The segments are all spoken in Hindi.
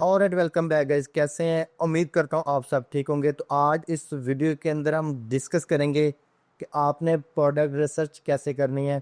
Alright, welcome back guys. कैसे हैं? उम्मीद करता हूँ आप सब ठीक होंगे। तो आज इस वीडियो के अंदर हम डिस्कस करेंगे कि आपने प्रोडक्ट रिसर्च कैसे करनी है,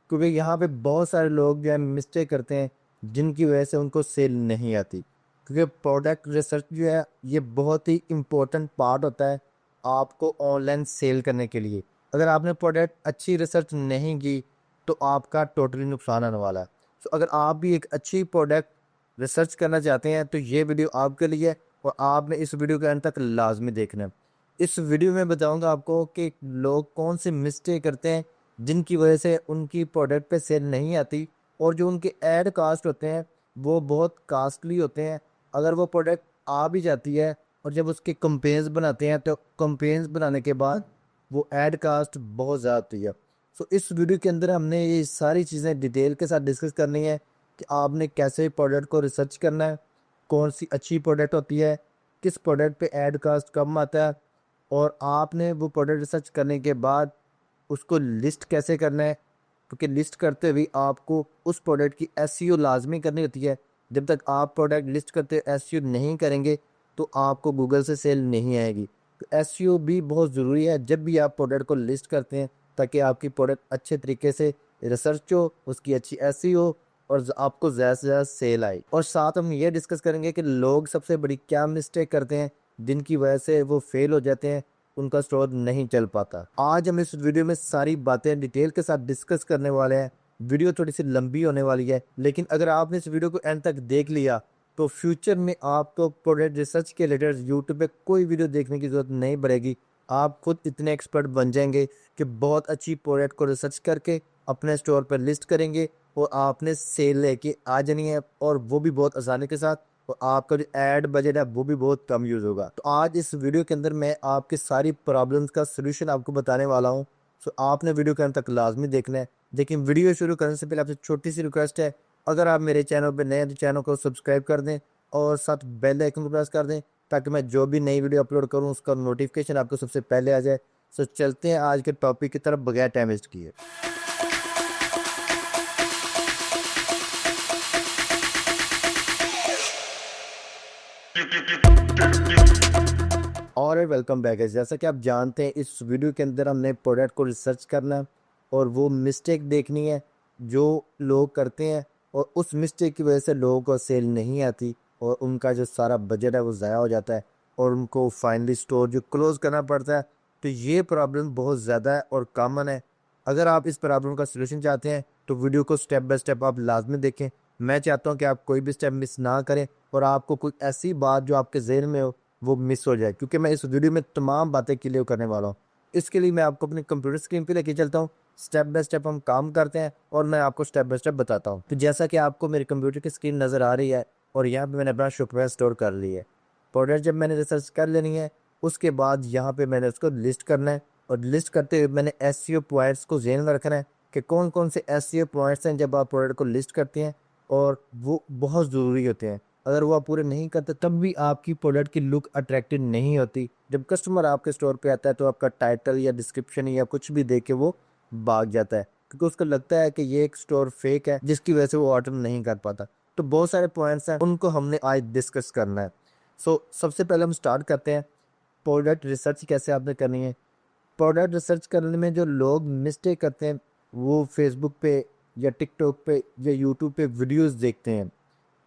क्योंकि यहाँ पे बहुत सारे लोग जो है मिस्टेक करते हैं जिनकी वजह से उनको सेल नहीं आती। क्योंकि प्रोडक्ट रिसर्च जो है ये बहुत ही इम्पोर्टेंट पार्ट होता है आपको ऑनलाइन सेल करने के लिए। अगर आपने प्रोडक्ट अच्छी रिसर्च नहीं की तो आपका टोटली नुकसान आने वाला है। तो अगर आप भी एक अच्छी प्रोडक्ट रिसर्च करना चाहते हैं तो ये वीडियो आपके लिए है और आपने इस वीडियो के अंत तक लाजमी देखना है। इस वीडियो में बताऊंगा आपको कि लोग कौन से मिस्टेक करते हैं जिनकी वजह से उनकी प्रोडक्ट पे सेल नहीं आती, और जो उनके ऐड कास्ट होते हैं वो बहुत कास्टली होते हैं। अगर वो प्रोडक्ट आ भी जाती है और जब उसके कंपेन्स बनाते हैं तो कंपेन्स बनाने के बाद वो ऐड कास्ट बहुत ज़्यादा होती है। सो इस वीडियो के अंदर हमने ये सारी चीज़ें डिटेल के साथ डिस्कस करनी है कि आपने कैसे प्रोडक्ट को रिसर्च करना है, कौन सी अच्छी प्रोडक्ट होती है, किस प्रोडक्ट पे ऐड कास्ट कम आता है, और आपने वो प्रोडक्ट रिसर्च करने के बाद उसको लिस्ट कैसे करना है। क्योंकि लिस्ट करते हुए आपको उस प्रोडक्ट की एसईओ लाजमी करनी होती है। जब तक आप प्रोडक्ट लिस्ट करते एसईओ नहीं करेंगे तो आपको गूगल से सेल नहीं आएगी। तो एसईओ भी बहुत ज़रूरी है जब भी आप प्रोडक्ट को लिस्ट करते हैं, ताकि आपकी प्रोडक्ट अच्छे तरीके से रिसर्च हो, उसकी अच्छी एसईओ और आपको ज़्यादा से ज़्यादा सेल आए। और साथ हम ये डिस्कस करेंगे कि लोग सबसे बड़ी क्या मिस्टेक करते हैं जिनकी वजह से वो फेल हो जाते हैं, उनका स्टोर नहीं चल पाता। आज हम इस वीडियो में सारी बातें डिटेल के साथ डिस्कस करने वाले हैं। वीडियो थोड़ी सी लंबी होने वाली है, लेकिन अगर आपने इस वीडियो को एंड तक देख लिया तो फ्यूचर में आपको प्रोडक्ट रिसर्च के रिलेटेड यूट्यूब पे कोई वीडियो देखने की ज़रूरत नहीं पड़ेगी। आप खुद इतने एक्सपर्ट बन जाएंगे कि बहुत अच्छी प्रोडक्ट को रिसर्च करके अपने स्टोर पर लिस्ट करेंगे और आपने सेल लेके आ जानी है, और वो भी बहुत आसानी के साथ। और आपका जो एड बजट है वो भी बहुत कम यूज़ होगा। तो आज इस वीडियो के अंदर मैं आपकी सारी प्रॉब्लम्स का सोल्यूशन आपको बताने वाला हूँ। सो आपने वीडियो के अंत तक लाजमी देखना है। लेकिन वीडियो शुरू करने से पहले आपसे छोटी सी रिक्वेस्ट है, अगर आप मेरे चैनल पर नए हैं तो चैनल को सब्सक्राइब कर दें और साथ बेल आइकन को प्रेस कर दें, ताकि मैं जो भी नई वीडियो अपलोड करूँ उसका नोटिफिकेशन आपको सबसे पहले आ जाए। सो चलते हैं आज के टॉपिक की तरफ बगैर टाइम वेस्ट किए। और वेलकम बैक है। जैसा कि आप जानते हैं इस वीडियो के अंदर हमने प्रोडक्ट को रिसर्च करना है और वो मिस्टेक देखनी है जो लोग करते हैं, और उस मिस्टेक की वजह से लोगों को सेल नहीं आती और उनका जो सारा बजट है वो ज़ाया हो जाता है और उनको फाइनली स्टोर जो क्लोज़ करना पड़ता है। तो ये प्रॉब्लम बहुत ज़्यादा है और कॉमन है। अगर आप इस प्रॉब्लम का सलूशन चाहते हैं तो वीडियो को स्टेप बाय स्टेप आप लाजमी देखें। मैं चाहता हूँ कि आप कोई भी स्टेप मिस ना करें और आपको कोई ऐसी बात जो आपके जहन में हो वो मिस हो जाए, क्योंकि मैं इस वीडियो में तमाम बातें क्लियर करने वाला हूँ। इसके लिए मैं आपको अपनी कंप्यूटर स्क्रीन पे लेके चलता हूँ। स्टेप बाय स्टेप हम काम करते हैं और मैं आपको स्टेप बाय स्टेप बताता हूँ। तो जैसा कि आपको मेरे कंप्यूटर की स्क्रीन नज़र आ रही है और यहाँ पे मैंने अपना शुक्रिया स्टोर कर लिया है। प्रोडक्ट जब मैंने रिसर्च कर लेनी है उसके बाद यहाँ पे मैंने उसको लिस्ट करना है, और लिस्ट करते हुए मैंने एसईओ पॉइंट्स को ज़हन में रखना है कि कौन कौन से एसईओ पॉइंट्स हैं जब आप प्रोडक्ट को लिस्ट करते हैं, और वो बहुत ज़रूरी होते हैं। अगर वो आप पूरे नहीं करते तब भी आपकी प्रोडक्ट की लुक अट्रैक्टिव नहीं होती। जब कस्टमर आपके स्टोर पे आता है तो आपका टाइटल या डिस्क्रिप्शन या कुछ भी देख के वो भाग जाता है, क्योंकि उसको लगता है कि ये एक स्टोर फेक है जिसकी वजह से वो ऑर्डर नहीं कर पाता। तो बहुत सारे पॉइंट्स हैं, उनको हमने आज डिस्कस करना है। सबसे पहले हम स्टार्ट करते हैं प्रोडक्ट रिसर्च कैसे आपने करनी है। प्रोडक्ट रिसर्च करने में जो लोग मिस्टेक करते हैं वो फेसबुक पे या टिकटॉक पे या यूट्यूब पे वीडियोस देखते हैं।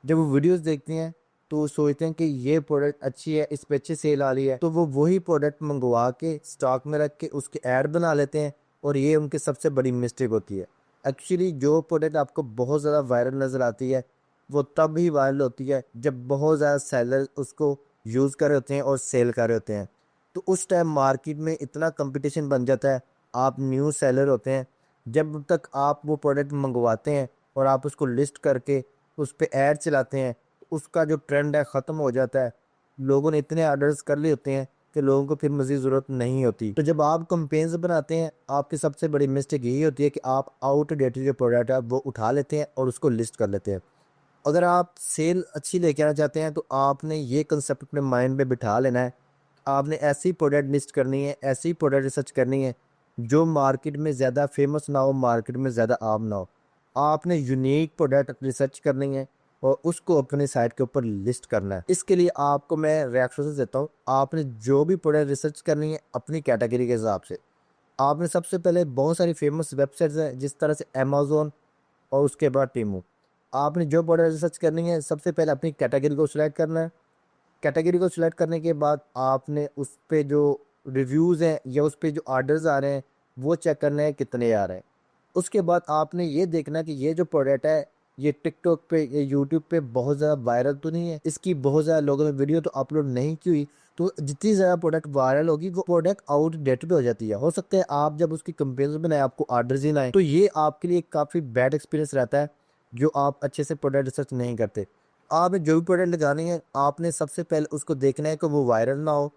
जब वो वीडियोस देखते हैं तो वो सोचते हैं कि ये प्रोडक्ट अच्छी है, इस पे अच्छी सेल आ रही है, तो वो वही प्रोडक्ट मंगवा के स्टॉक में रख के उसके ऐड बना लेते हैं, और ये उनकी सबसे बड़ी मिस्टेक होती है। एक्चुअली जो प्रोडक्ट आपको बहुत ज़्यादा वायरल नज़र आती है वो तब ही वायरल होती है जब बहुत ज़्यादा सेलर उसको यूज़ कर रहे होते हैं और सेल कर रहे होते हैं। तो उस टाइम मार्केट में इतना कंपटीशन बन जाता है। आप न्यू सेलर होते हैं, जब तक आप वो प्रोडक्ट मंगवाते हैं और आप उसको लिस्ट करके उस पे ऐड चलाते हैं, उसका जो ट्रेंड है ख़त्म हो जाता है। लोगों ने इतने ऑर्डर्स कर लिए होते हैं कि लोगों को फिर मज़ीद ज़रूरत नहीं होती। तो जब आप कंपेन्स बनाते हैं आपकी सबसे बड़ी मिस्टेक यही होती है कि आप आउटडेटेड जो प्रोडक्ट है वो उठा लेते हैं और उसको लिस्ट कर लेते हैं। अगर आप सेल अच्छी लेके आना चाहते हैं तो आपने ये कंसेप्ट अपने माइंड में बिठा लेना है। आपने ऐसी प्रोडक्ट लिस्ट करनी है, ऐसी प्रोडक्ट रिसर्च करनी है जो मार्केट में ज़्यादा फेमस ना हो, मार्केट में ज़्यादा आम ना हो। आपने यूनिक प्रोडक्ट रिसर्च करनी है और उसको अपने साइट के ऊपर लिस्ट करना है। इसके लिए आपको मैं रेफरेंस देता हूँ। आपने जो भी प्रोडक्ट रिसर्च करनी है अपनी कैटेगरी के हिसाब से, आपने सबसे पहले बहुत सारी फेमस वेबसाइट्स हैं जिस तरह से अमेजोन और उसके बाद टीमू। आपने जो प्रोडक्ट रिसर्च करनी है सबसे पहले अपनी कैटेगरी को सिलेक्ट करना है। कैटेगरी को सिलेक्ट करने के बाद आपने उस पे जो रिव्यूज़ हैं या उस पे जो ऑर्डर्स आ रहे हैं वो चेक करने हैं कितने आ रहे हैं। उसके बाद आपने ये देखना कि ये जो प्रोडक्ट है ये टिकटॉक पे या यूट्यूब पे बहुत ज़्यादा वायरल तो नहीं है, इसकी बहुत ज़्यादा लोगों ने वीडियो तो अपलोड नहीं की हुई। तो जितनी ज़्यादा प्रोडक्ट वायरल होगी वो प्रोडक्ट आउटडेटेड हो जाती है। हो सकता है आप जब उसकी कंपेरिजन बनाए आपको ऑर्डर्स ही ना आए, तो ये आपके लिए काफ़ी बैड एक्सपीरियंस रहता है जो आप अच्छे से प्रोडक्ट रिसर्च नहीं करते। आपने जो भी प्रोडक्ट लगानी है आपने सबसे पहले उसको देखना है कि वो वायरल ना हो,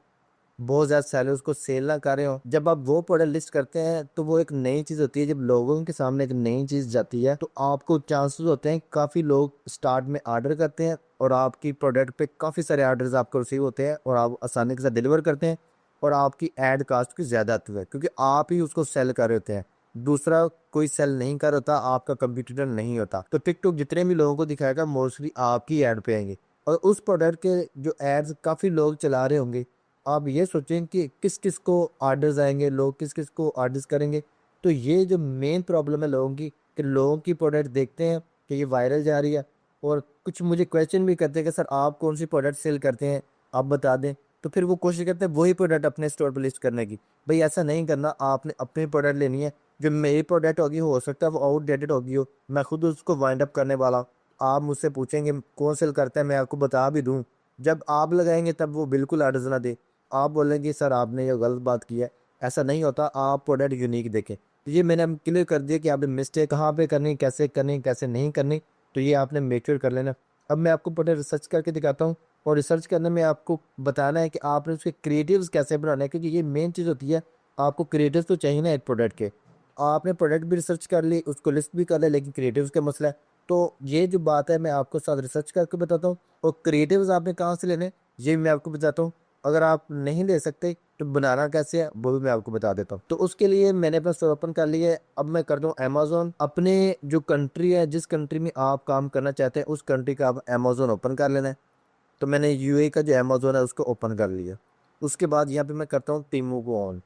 बहुत ज़्यादा सेलर उसको सेल ना कर रहे हो। जब आप वो प्रोडक्ट लिस्ट करते हैं तो वो एक नई चीज़ होती है। जब लोगों के सामने एक नई चीज़ जाती है तो आपको चांसेस होते हैं काफ़ी लोग स्टार्ट में ऑर्डर करते हैं और आपकी प्रोडक्ट पे काफ़ी सारे ऑर्डर्स आपको रिसीव होते हैं और आप आसानी के साथ डिलीवर करते हैं और आपकी एड कास्ट की ज़्यादा आती है क्योंकि आप ही उसको सेल कर रहे होते हैं। दूसरा कोई सेल नहीं कर होता, आपका कंपटीटर नहीं होता। तो टिकटॉक जितने भी लोगों को दिखाएगा मोस्टली आपकी ऐड पे आएंगे और उस प्रोडक्ट के जो एड्स काफ़ी लोग चला रहे होंगे। आप ये सोचें कि किस किस को ऑर्डर्स आएंगे, लोग किस किस को ऑर्डर्स करेंगे। तो ये जो मेन प्रॉब्लम है लोगों की कि लोगों की प्रोडक्ट देखते हैं कि ये वायरल जा रही है और कुछ मुझे क्वेश्चन भी करते हैं कि सर आप कौन सी प्रोडक्ट सेल करते हैं, आप बता दें। तो फिर वो कोशिश करते हैं वही प्रोडक्ट अपने स्टोर पर लिस्ट करने की। भाई ऐसा नहीं करना, आपने अपनी प्रोडक्ट लेनी है। जो मेरी प्रोडक्ट होगी हो सकता है वो आउटडेटेड होगी हो, मैं खुद उसको वाइंड अप करने वाला हूँ। आप मुझसे पूछेंगे कौन सेल करता है, मैं आपको बता भी दूँ। जब आप लगाएंगे तब वो बिल्कुल ऑर्डर्स ना दे, आप बोलेंगे सर आपने ये गलत बात की है। ऐसा नहीं होता, आप प्रोडक्ट यूनिक देखें। तो ये मैंने क्लियर कर दिया कि आपने मिस्टेक कहाँ पे करनी, कैसे नहीं करनी। तो ये आपने मेक श्योर कर लेना। अब मैं आपको प्रोडक्ट रिसर्च करके दिखाता हूँ और रिसर्च करने में आपको बताना है कि आपने उसके क्रिएटिव्स कैसे बनाना है, क्योंकि ये मेन चीज़ होती है। आपको क्रिएटिव्स तो चाहिए ना एक प्रोडक्ट के। आपने प्रोडक्ट भी रिसर्च कर ली, उसको लिस्ट भी कर लिया, लेकिन क्रिएटिव्स का मसला है। तो ये जो बात है मैं आपको साथ रिसर्च करके बताता हूँ और क्रिएटिव्स आपने कहाँ से लेने ये भी मैं आपको बताता हूँ। अगर आप नहीं ले सकते तो बनाना कैसे है वो भी मैं आपको बता देता हूँ। तो उसके लिए मैंने अपना स्टोर ओपन कर लिया है। अब मैं कर दूँ अमेजोन। अपने जो कंट्री है, जिस कंट्री में आप काम करना चाहते हैं उस कंट्री का आप अमेजोन ओपन कर लेना है। तो मैंने यूए का जो अमेजोन है उसको ओपन कर लिया। उसके बाद यहाँ पे मैं करता हूँ टीमू को ऑन।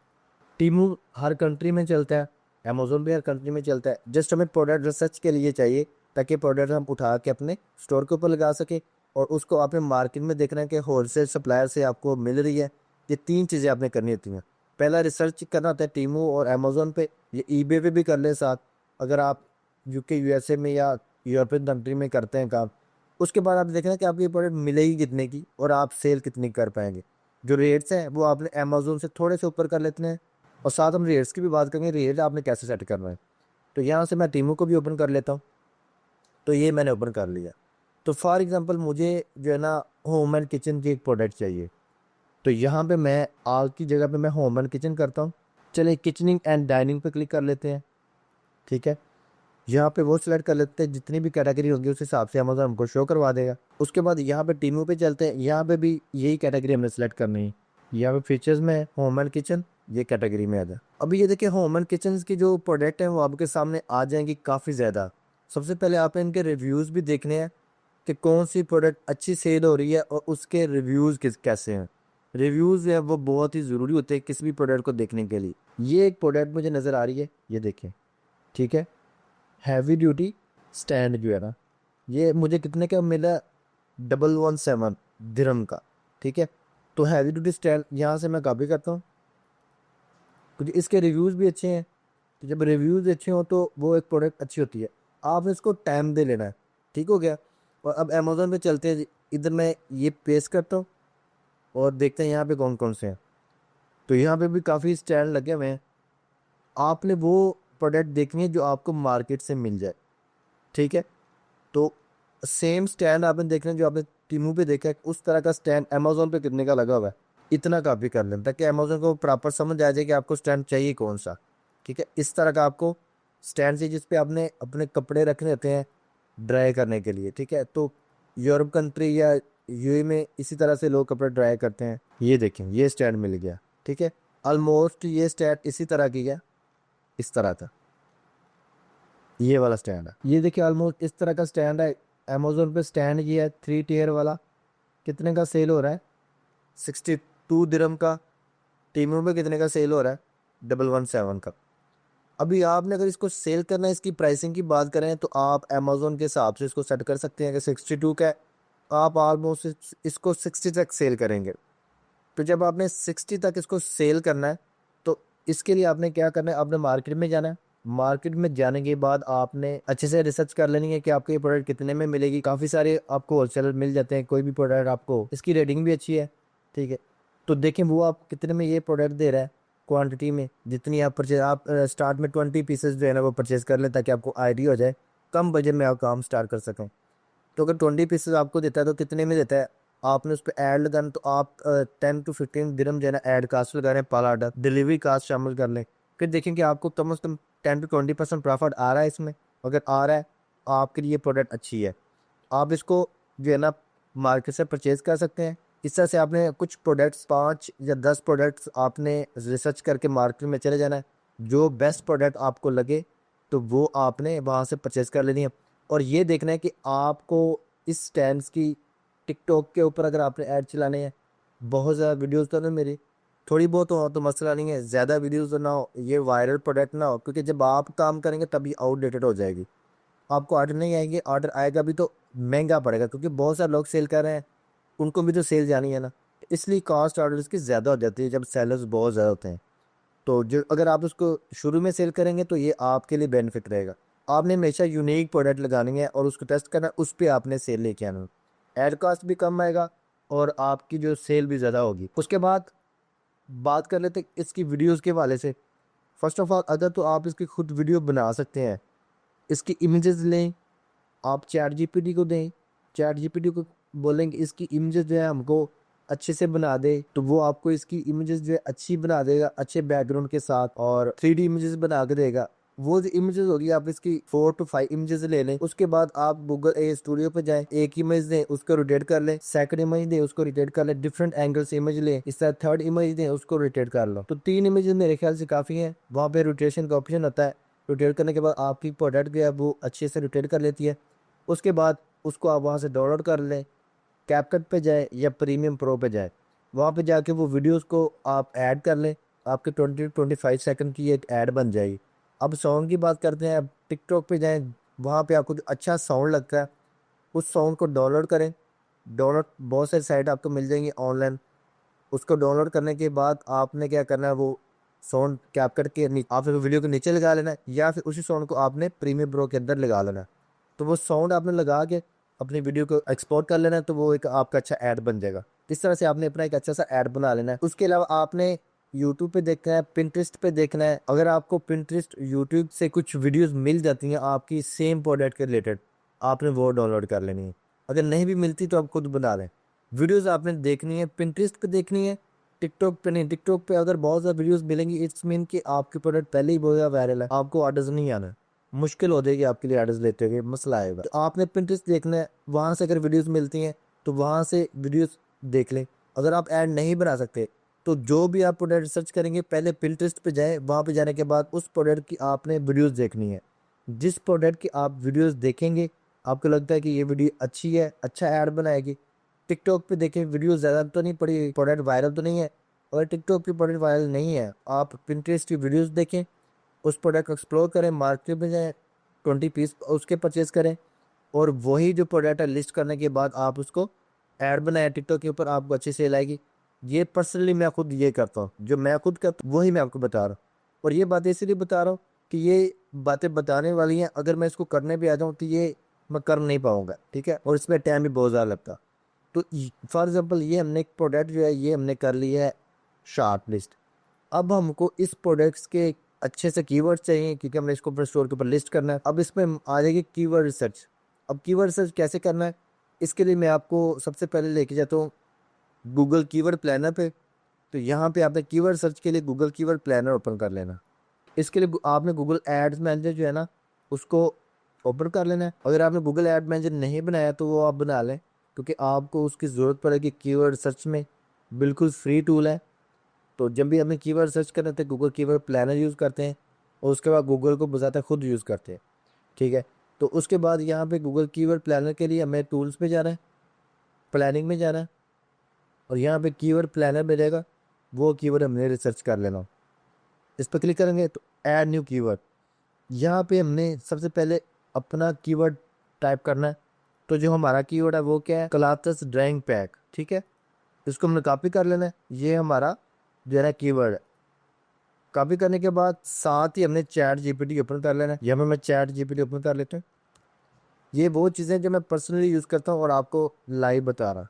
टीमू हर कंट्री में चलता है, अमेजोन भी हर कंट्री में चलता है। जस्ट हमें प्रोडक्ट रिसर्च के लिए चाहिए ताकि प्रोडक्ट हम उठा के अपने स्टोर के ऊपर लगा सके और उसको आपने मार्केट में देखना है कि होलसेल सप्लायर से आपको मिल रही है। ये तीन चीज़ें आपने करनी होती हैं। पहला रिसर्च करना होता है टीमू और अमेजोन पे, ये ईबे पे भी कर लें साथ, अगर आप यूके यूएसए में या यूरोपियन कंट्री में करते हैं काम। उसके बाद आप देखना कि आपको ये प्रोडक्ट मिलेगी कितने की और आप सेल कितनी कर पाएंगे। जो रेट्स हैं वो आपने अमेजोन से थोड़े से ऊपर कर लेते हैं और साथ हम रेट्स की भी बात करेंगे, रेट आपने कैसे सेट करना है। तो यहाँ से मैं टीमू को भी ओपन कर लेता हूँ। तो ये मैंने ओपन कर लिया। तो फॉर एग्जांपल मुझे जो है ना होम एंड किचन की एक प्रोडक्ट चाहिए। तो यहाँ पे मैं आग की जगह पे मैं होम एंड किचन करता हूँ। चलिए किचनिंग एंड डाइनिंग पे क्लिक कर लेते हैं। ठीक है, यहाँ पे वो सिलेक्ट कर लेते हैं, जितनी भी कैटेगरी होगी उस हिसाब से अमेज़न हमको शो करवा देगा। उसके बाद यहाँ पे टीमू पे चलते हैं। यहाँ पे भी यही कैटेगरी हमने सेलेक्ट करनी है। यहाँ पे फीचर्स में होम एंड किचन, ये कैटेगरी में आ जाए। अभी ये देखिए होम एंड किचन की जो प्रोडक्ट है वो आपके सामने आ जाएंगी काफ़ी ज़्यादा। सबसे पहले आप इनके रिव्यूज़ भी देखने हैं कि कौन सी प्रोडक्ट अच्छी सेल हो रही है और उसके रिव्यूज़ कैसे हैं। रिव्यूज़ है वो बहुत ही ज़रूरी होते हैं किसी भी प्रोडक्ट को देखने के लिए। ये एक प्रोडक्ट मुझे नज़र आ रही है, ये देखें। ठीक है, हैवी ड्यूटी स्टैंड जो है ना, ये मुझे कितने का मिला, 117 दिरहम का। ठीक है, तो हैवी ड्यूटी स्टैंड यहाँ से मैं कॉपी करता हूँ क्योंकि इसके रिव्यूज़ भी अच्छे हैं। तो जब रिव्यूज़ अच्छे हों तो वो एक प्रोडक्ट अच्छी होती है। आपने इसको टाइम दे लेना है। ठीक हो गया। और अब अमेज़ोन पे चलते हैं। इधर मैं ये पेस्ट करता हूँ और देखते हैं यहाँ पे कौन कौन से हैं। तो यहाँ पे भी काफ़ी स्टैंड लगे हुए हैं। आपने वो प्रोडक्ट देखनी है जो आपको मार्केट से मिल जाए। ठीक है, तो सेम स्टैंड आपने देखना है जो आपने टीमू पे देखा है, उस तरह का स्टैंड अमेजोन पे कितने का लगा हुआ है इतना कॉपी कर लें ताकि अमेजोन को प्रॉपर समझ आ जाए कि आपको स्टैंड चाहिए कौन सा। ठीक है, इस तरह का आपको स्टैंड चाहिए जिस पे आपने अपने कपड़े रखने होते हैं ड्राई करने के लिए। ठीक है, तो यूरोप कंट्री या यूए में इसी तरह से लोग कपड़े ड्राई करते हैं। ये देखें, ये स्टैंड मिल गया। ठीक है, ऑलमोस्ट ये स्टैंड इसी तरह की है, इस तरह का ये वाला स्टैंड है। ये देखिए ऑलमोस्ट इस तरह का स्टैंड है। अमेज़ोन पे स्टैंड ये है 3 टियर वाला, कितने का सेल हो रहा है? 62 दिरहम का। टीमों पे कितने का सेल हो रहा है? 117 का। अभी आपने अगर इसको सेल करना है, इसकी प्राइसिंग की बात करें तो आप अमेज़ोन के हिसाब से इसको सेट कर सकते हैं कि 62 का है, आप ऑलमोस्ट इसको 60 तक सेल करेंगे। तो जब आपने 60 तक इसको सेल करना है तो इसके लिए आपने क्या करना है, आपने मार्केट में जाना है। मार्केट में जाने के बाद आपने अच्छे से रिसर्च कर लेनी है कि आपको ये प्रोडक्ट कितने में मिलेगी। काफ़ी सारे आपको होलसेलर मिल जाते हैं, कोई भी प्रोडक्ट आपको, इसकी रेटिंग भी अच्छी है, ठीक है। तो देखें वो आप कितने में ये प्रोडक्ट दे रहा है, क्वांटिटी में जितनी आप परचेज, आप स्टार्ट में 20 पीसेज जो है ना वो परचेज कर लें ताकि आपको आइडिया हो जाए, कम बजट में आप काम स्टार्ट कर सकें। तो अगर 20 पीसेज आपको देता है तो कितने में देता है, आपने उस पर ऐड लगाना, तो आप 10 to 15 दिरहम जो है ना ऐड कास्ट लगा रहे हैं पर ऑर्डर, डिलीवरी कास्ट शामिल कर लें। फिर देखें कि आपको कम से कम 10 to 20% प्रॉफिट आ रहा है इसमें। अगर आ रहा है, आपके लिए प्रोडक्ट अच्छी है, आप इसको जो है ना मार्केट से परचेज कर सकते हैं। इस तरह से आपने कुछ प्रोडक्ट्स, 5 या 10 प्रोडक्ट्स आपने रिसर्च करके मार्केट में चले जाना है। जो बेस्ट प्रोडक्ट आपको लगे तो वो आपने वहाँ से परचेज कर लेनी है। और ये देखना है कि आपको इस स्टैंड्स की टिकटॉक के ऊपर अगर आपने ऐड चलाने हैं, बहुत ज़्यादा वीडियोस तो ना मेरी, थोड़ी बहुत हो तो मसला नहीं है, ज़्यादा वीडियोस तो ना हो, ये वायरल प्रोडक्ट ना हो, क्योंकि जब आप काम करेंगे तभी आउटडेटेड हो जाएगी। आपको ऑर्डर नहीं आएंगे, ऑर्डर आएगा भी तो महंगा पड़ेगा, क्योंकि बहुत सारे लोग सेल कर रहे हैं, उनको भी तो सेल जानी है ना। इसलिए कॉस्ट ऑर्डर्स की ज़्यादा हो जाती है जब सेलर्स बहुत ज़्यादा होते हैं। तो जो अगर आप उसको शुरू में सेल करेंगे तो ये आपके लिए बेनिफिट रहेगा। आपने हमेशा यूनिक प्रोडक्ट लगानी है और उसको टेस्ट करना है, उस पर आपने सेल लेके आना है। एड कॉस्ट भी कम आएगा और आपकी जो सेल भी ज़्यादा होगी। उसके बाद बात कर लेते हैं इसकी वीडियोस के हवाले से। फर्स्ट ऑफ ऑल, अगर तो आप इसकी खुद वीडियो बना सकते हैं, इसकी इमेजेस लें, आप चैट जीपीटी को दें, चैट जीपीटी को बोलेंगे इसकी इमेजेस जो है हमको अच्छे से बना दे, तो वो आपको इसकी इमेजेस जो है अच्छी बना देगा, अच्छे बैकग्राउंड के साथ, और 3D इमेजेस बना के देगा। वो जो इमेजेस होगी, आप इसकी 4 to 5 इमेजेस ले लें। उसके बाद आप गूगल ए स्टूडियो पे जाएं, एक इमेज दें, उसको रोटेट कर लें, सेकंड इमेज दें, उसको रोटेट कर लें, डिफरेंट एंगल से इमेज लें, इस तरह थर्ड इमेज दें, उसको रोटेट कर लो। तो 3 इमेजेस मेरे ख्याल से काफ़ी हैं। वहाँ पे रोटेशन का ऑप्शन होता है, रोटेट करने के बाद आपकी प्रोडक्ट जो है वो अच्छे से रोटेट कर लेती है। उसके बाद उसको आप वहाँ से डाउनलोड कर लें, कैपकट पे जाए या प्रीमियम प्रो पे जाए, वहाँ पे जाके वो वीडियोस को आप ऐड कर लें, आपके 20-25 सेकंड की एक ऐड बन जाएगी। अब साउंड की बात करते हैं, अब टिकटॉक पे जाएं, वहाँ पे आपको जो अच्छा साउंड लगता है उस साउंड को डाउनलोड करें। डाउनलोड बहुत सारी साइट आपको मिल जाएंगी ऑनलाइन। उसको डाउनलोड करने के बाद आपने क्या करना है, वो साउंड कैपकट के आप फिर वीडियो के नीचे लगा लेना है, या फिर उसी साउंड को आपने प्रीमियम प्रो के अंदर लगा लेना है। तो वो साउंड आपने लगा के अपनी वीडियो को एक्सपोर्ट कर लेना है, तो वो एक आपका अच्छा ऐड बन जाएगा। इस तरह से आपने अपना एक अच्छा सा ऐड बना लेना है। उसके अलावा आपने यूट्यूब पे देखना है, पिंटरेस्ट पे देखना है। अगर आपको पिंटरेस्ट, यूट्यूब से कुछ वीडियोस मिल जाती हैं आपकी सेम प्रोडक्ट के रिलेटेड, आपने वो डाउनलोड कर लेनी है। अगर नहीं भी मिलती तो आप खुद बना लें। वीडियोस आपने देखनी है, पिंटरेस्ट पे देखनी है, टिकटॉक पे नहीं। टिकटॉक पे अगर बहुत ज़्यादा वीडियोस मिलेंगी, इट्स मीन कि आपकी प्रोडक्ट पहले ही बहुत ज़्यादा वायरल है, आपको ऑर्डर्स नहीं आना है, मुश्किल हो जाएगी आपके लिए ऑर्डर्स लेते हुए, मसला आएगा। तो आपने पिंटरेस्ट देखना है, वहाँ से अगर वीडियोस मिलती हैं तो वहाँ से वीडियोस देख लें। अगर आप ऐड नहीं बना सकते तो जो भी आप प्रोडक्ट सर्च करेंगे, पहले पिंटरेस्ट पे जाएं, वहाँ पे जाने के बाद उस प्रोडक्ट की आपने वीडियोस देखनी है। जिस प्रोडक्ट की आप वीडियोस देखेंगे, आपको लगता है कि ये वीडियो अच्छी है, अच्छा ऐड बनाएगी, टिकटॉक पे देखें, वीडियो ज़्यादा तो नहीं पड़ी, प्रोडक्ट वायरल तो नहीं है। अगर टिकटॉक की प्रोडक्ट वायरल नहीं है, आप पिंटरेस्ट की वीडियोस देखें, उस प्रोडक्ट को एक्सप्लोर करें, मार्केट में जाएँ, 20 पीस उसके परचेज़ करें, और वही जो प्रोडक्ट है लिस्ट करने के बाद आप उसको ऐड बनाएं टिकटॉक के ऊपर, आपको अच्छी सेल आएगी। ये पर्सनली मैं खुद ये करता हूँ, जो मैं खुद करता हूँ वही मैं आपको बता रहा हूँ। और ये बातें इसलिए बता रहा हूँ कि ये बातें बताने वाली हैं, अगर मैं इसको करने भी आ जाऊँ तो ये मैं कर नहीं पाऊँगा, ठीक है, और इसमें टाइम भी बहुत ज़्यादा लगता। तो फॉर एग्जाम्पल, ये हमने एक प्रोडक्ट जो है ये हमने कर लिया है शॉर्ट लिस्ट। अब हमको इस प्रोडक्ट्स के अच्छे से कीवर्ड चाहिए, क्योंकि हमने इसको अपने स्टोर के ऊपर लिस्ट करना है। अब इसमें आ जाएगी कीवर्ड रिसर्च। अब कीवर्ड रिसर्च कैसे करना है, इसके लिए मैं आपको सबसे पहले लेके जाता हूँ गूगल कीवर्ड प्लानर पे। तो यहाँ पे आपने कीवर्ड सर्च के लिए गूगल कीवर्ड प्लानर ओपन कर लेना। इसके लिए आपने गूगल एड्स मैनेजर जो है ना उसको ओपन कर लेना है। अगर आपने गूगल एड मैनेजर नहीं बनाया तो वो आप बना लें, क्योंकि आपको उसकी ज़रूरत पड़ेगी कीवर्ड सर्च में। बिल्कुल फ्री टूल है। तो जब भी हमें कीवर्ड सर्च करना है तो गूगल कीवर्ड प्लानर यूज़ करते हैं, और उसके बाद गूगल को बजाता खुद यूज़ करते हैं, ठीक है। तो उसके बाद यहाँ पे गूगल कीवर्ड प्लानर के लिए हमें टूल्स पे जाना है, प्लानिंग में जाना है, और यहाँ पे कीवर्ड प्लानर मिलेगा, वो कीवर्ड हमने रिसर्च कर लेना। इस पर क्लिक करेंगे तो ऐड न्यू कीवर्ड, यहाँ पे हमने सबसे पहले अपना कीवर्ड टाइप करना है। तो जो हमारा कीवर्ड है वो क्या है, क्लाथस ड्राइंग पैक, ठीक है। इसको हमने कॉपी कर लेना है, ये हमारा जो है ना कीवर्ड है। कॉपी करने के बाद साथ ही हमने चैट जीपीटी ओपन कर लेना है, यहाँ पे मैं चैट जीपीटी ओपन कर लेता हूँ। ये वो चीज़ें जो मैं पर्सनली यूज़ करता हूँ और आपको लाइव बता रहा।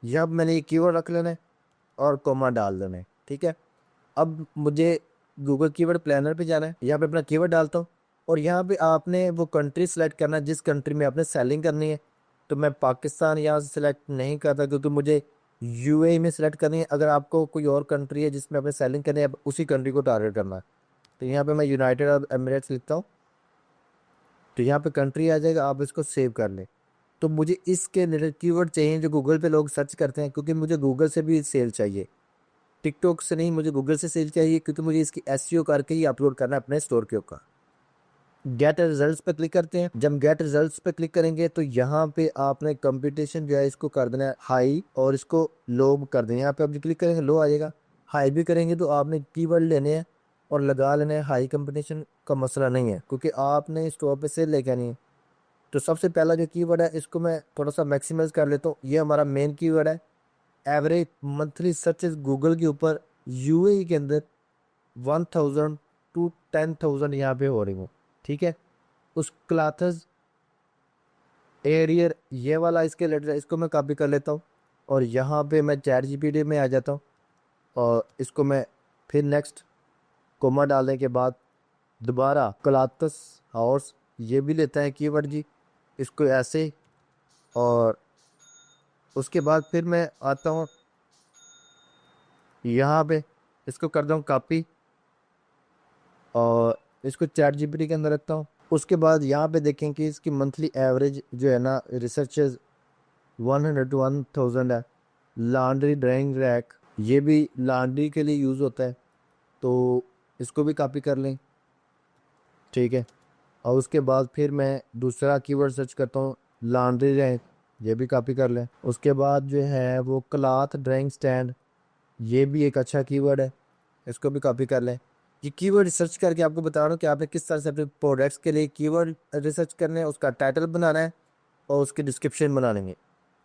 यहाँ पे मैंने ये कीवर्ड रख लेना है और कॉमा डाल देना है, ठीक है। अब मुझे गूगल कीवर्ड प्लानर पे जाना है, यहाँ पे अपना कीवर्ड डालता हूँ और यहाँ पे आपने वो कंट्री सेलेक्ट करना है जिस कंट्री में आपने सेलिंग करनी है। तो मैं पाकिस्तान यहाँ से सिलेक्ट नहीं करता क्योंकि मुझे यूएई में सेलेक्ट करनी है। अगर आपको कोई और कंट्री है जिसमें आपने सेलिंग करनी है, आप उसी कंट्री को टारगेट करना है। तो यहाँ पे मैं यूनाइटेड अरब एमिरेट्स लिखता हूँ, तो यहाँ पे कंट्री आ जाएगा, आप इसको सेव कर लें। तो मुझे इसके रिलेटेड कीवर्ड चाहिए जो गूगल पे लोग सर्च करते हैं, क्योंकि मुझे गूगल से भी सेल चाहिए, टिकटॉक से नहीं, मुझे गूगल से सेल चाहिए, क्योंकि मुझे इसकी एसईओ करके ही अपलोड करना है अपने स्टोर के ऊपर। गेट रिजल्ट्स पे क्लिक करते हैं। जब गेट रिजल्ट्स पे क्लिक करेंगे तो यहाँ पे आपने कंपटीशन जो है इसको कर देना है हाई और इसको लो कर देना है। यहाँ पे आप जो क्लिक करेंगे लो आ जाएगा, हाई भी करेंगे तो आपने कीवर्ड लेने हैं और लगा लेने हैं। हाई कंपटीशन का मसला नहीं है क्योंकि आपने स्टोर पे सेल लेके आनी है। तो सबसे पहला जो कीवर्ड है इसको मैं थोड़ा सा मैक्सिमाइज कर लेता हूँ। ये हमारा मेन कीवर्ड है। एवरेज मंथली सर्चेस गूगल के ऊपर यूएई के अंदर 1000 to 10,000 यहाँ पे हो रही हूँ, ठीक है। उस क्लाथस एरियर ये वाला इसके लेटर है, इसको मैं कॉपी कर लेता हूँ और यहाँ पे मैं चैट जीपीटी में आ जाता हूँ और इसको मैं फिर नेक्स्ट कोमा डालने के बाद दोबारा क्लाथस हाउस ये भी लेता है कीवर्ड जी, इसको ऐसे। और उसके बाद फिर मैं आता हूँ यहाँ पे, इसको कर दूँ कॉपी और इसको चैट जीपीटी के अंदर रखता हूँ। उसके बाद यहाँ पे देखें कि इसकी मंथली एवरेज जो है ना रिसर्चेज 100 to 1000 है। लॉन्ड्री ड्राइंग रैक ये भी लॉन्ड्री के लिए यूज़ होता है, तो इसको भी कॉपी कर लें, ठीक है। और उसके बाद फिर मैं दूसरा कीवर्ड सर्च करता हूँ लॉन्ड्री रैक, ये भी कॉपी कर लें। उसके बाद जो है वो क्लॉथ ड्राइंग स्टैंड, ये भी एक अच्छा कीवर्ड है, इसको भी कॉपी कर लें। ये कीवर्ड रिसर्च करके आपको बता रहा हूँ कि आपने किस तरह से अपने प्रोडक्ट्स के लिए कीवर्ड रिसर्च करने है, उसका टाइटल बनाना है और उसके डिस्क्रिप्शन बना लेंगे,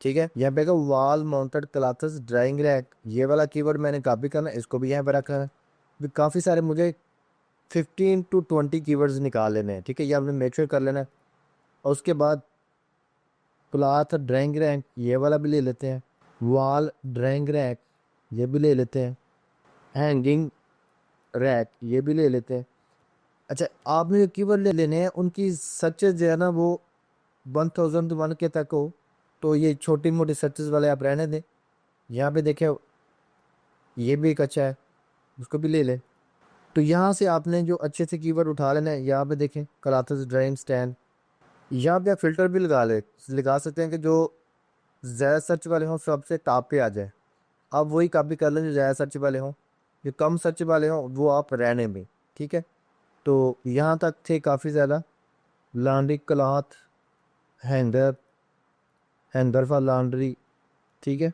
ठीक है। यहाँ पे wall mounted clothes drawing rack, ये वाला कीवर्ड मैंने कॉपी करना है, इसको भी यहाँ पे रखा है। भी काफ़ी सारे मुझे 15 to 20 कीवर्ड्स निकाल लेने हैं, ठीक है। ये आपने मेक श्योर कर लेना है। और उसके बाद क्लॉथ ड्राइंग रैक ये वाला भी ले लेते हैं, वॉल ड्राइंग रैक ये भी ले लेते हैं, हैंगिंग रैक ये भी ले लेते हैं। अच्छा, आपने जो कीवर्ड ले लेने हैं उनकी सर्चेज जो है ना वो 1001 के तक हो, तो ये छोटी मोटी सर्चेज वाले आप रहने दें। यहाँ पे देखें ये भी एक अच्छा है, उसको भी ले लें। तो यहाँ से आपने जो अच्छे से कीवर्ड उठा लेना है, यहाँ पे देखें क्लाथस ड्राइंग स्टैंड, यहाँ पे आप फिल्टर भी लगा सकते हैं कि जो ज़्यादा सर्च वाले हों सबसे टॉप पे आ जाए। आप वही कॉपी कर लें जो ज़्यादा सर्च वाले हों, जो कम सर्च वाले हों वो आप रहने में, ठीक है। तो यहाँ तक थे काफ़ी ज़्यादा। Laundry cloth, hanger, hanger for laundry, ठीक है,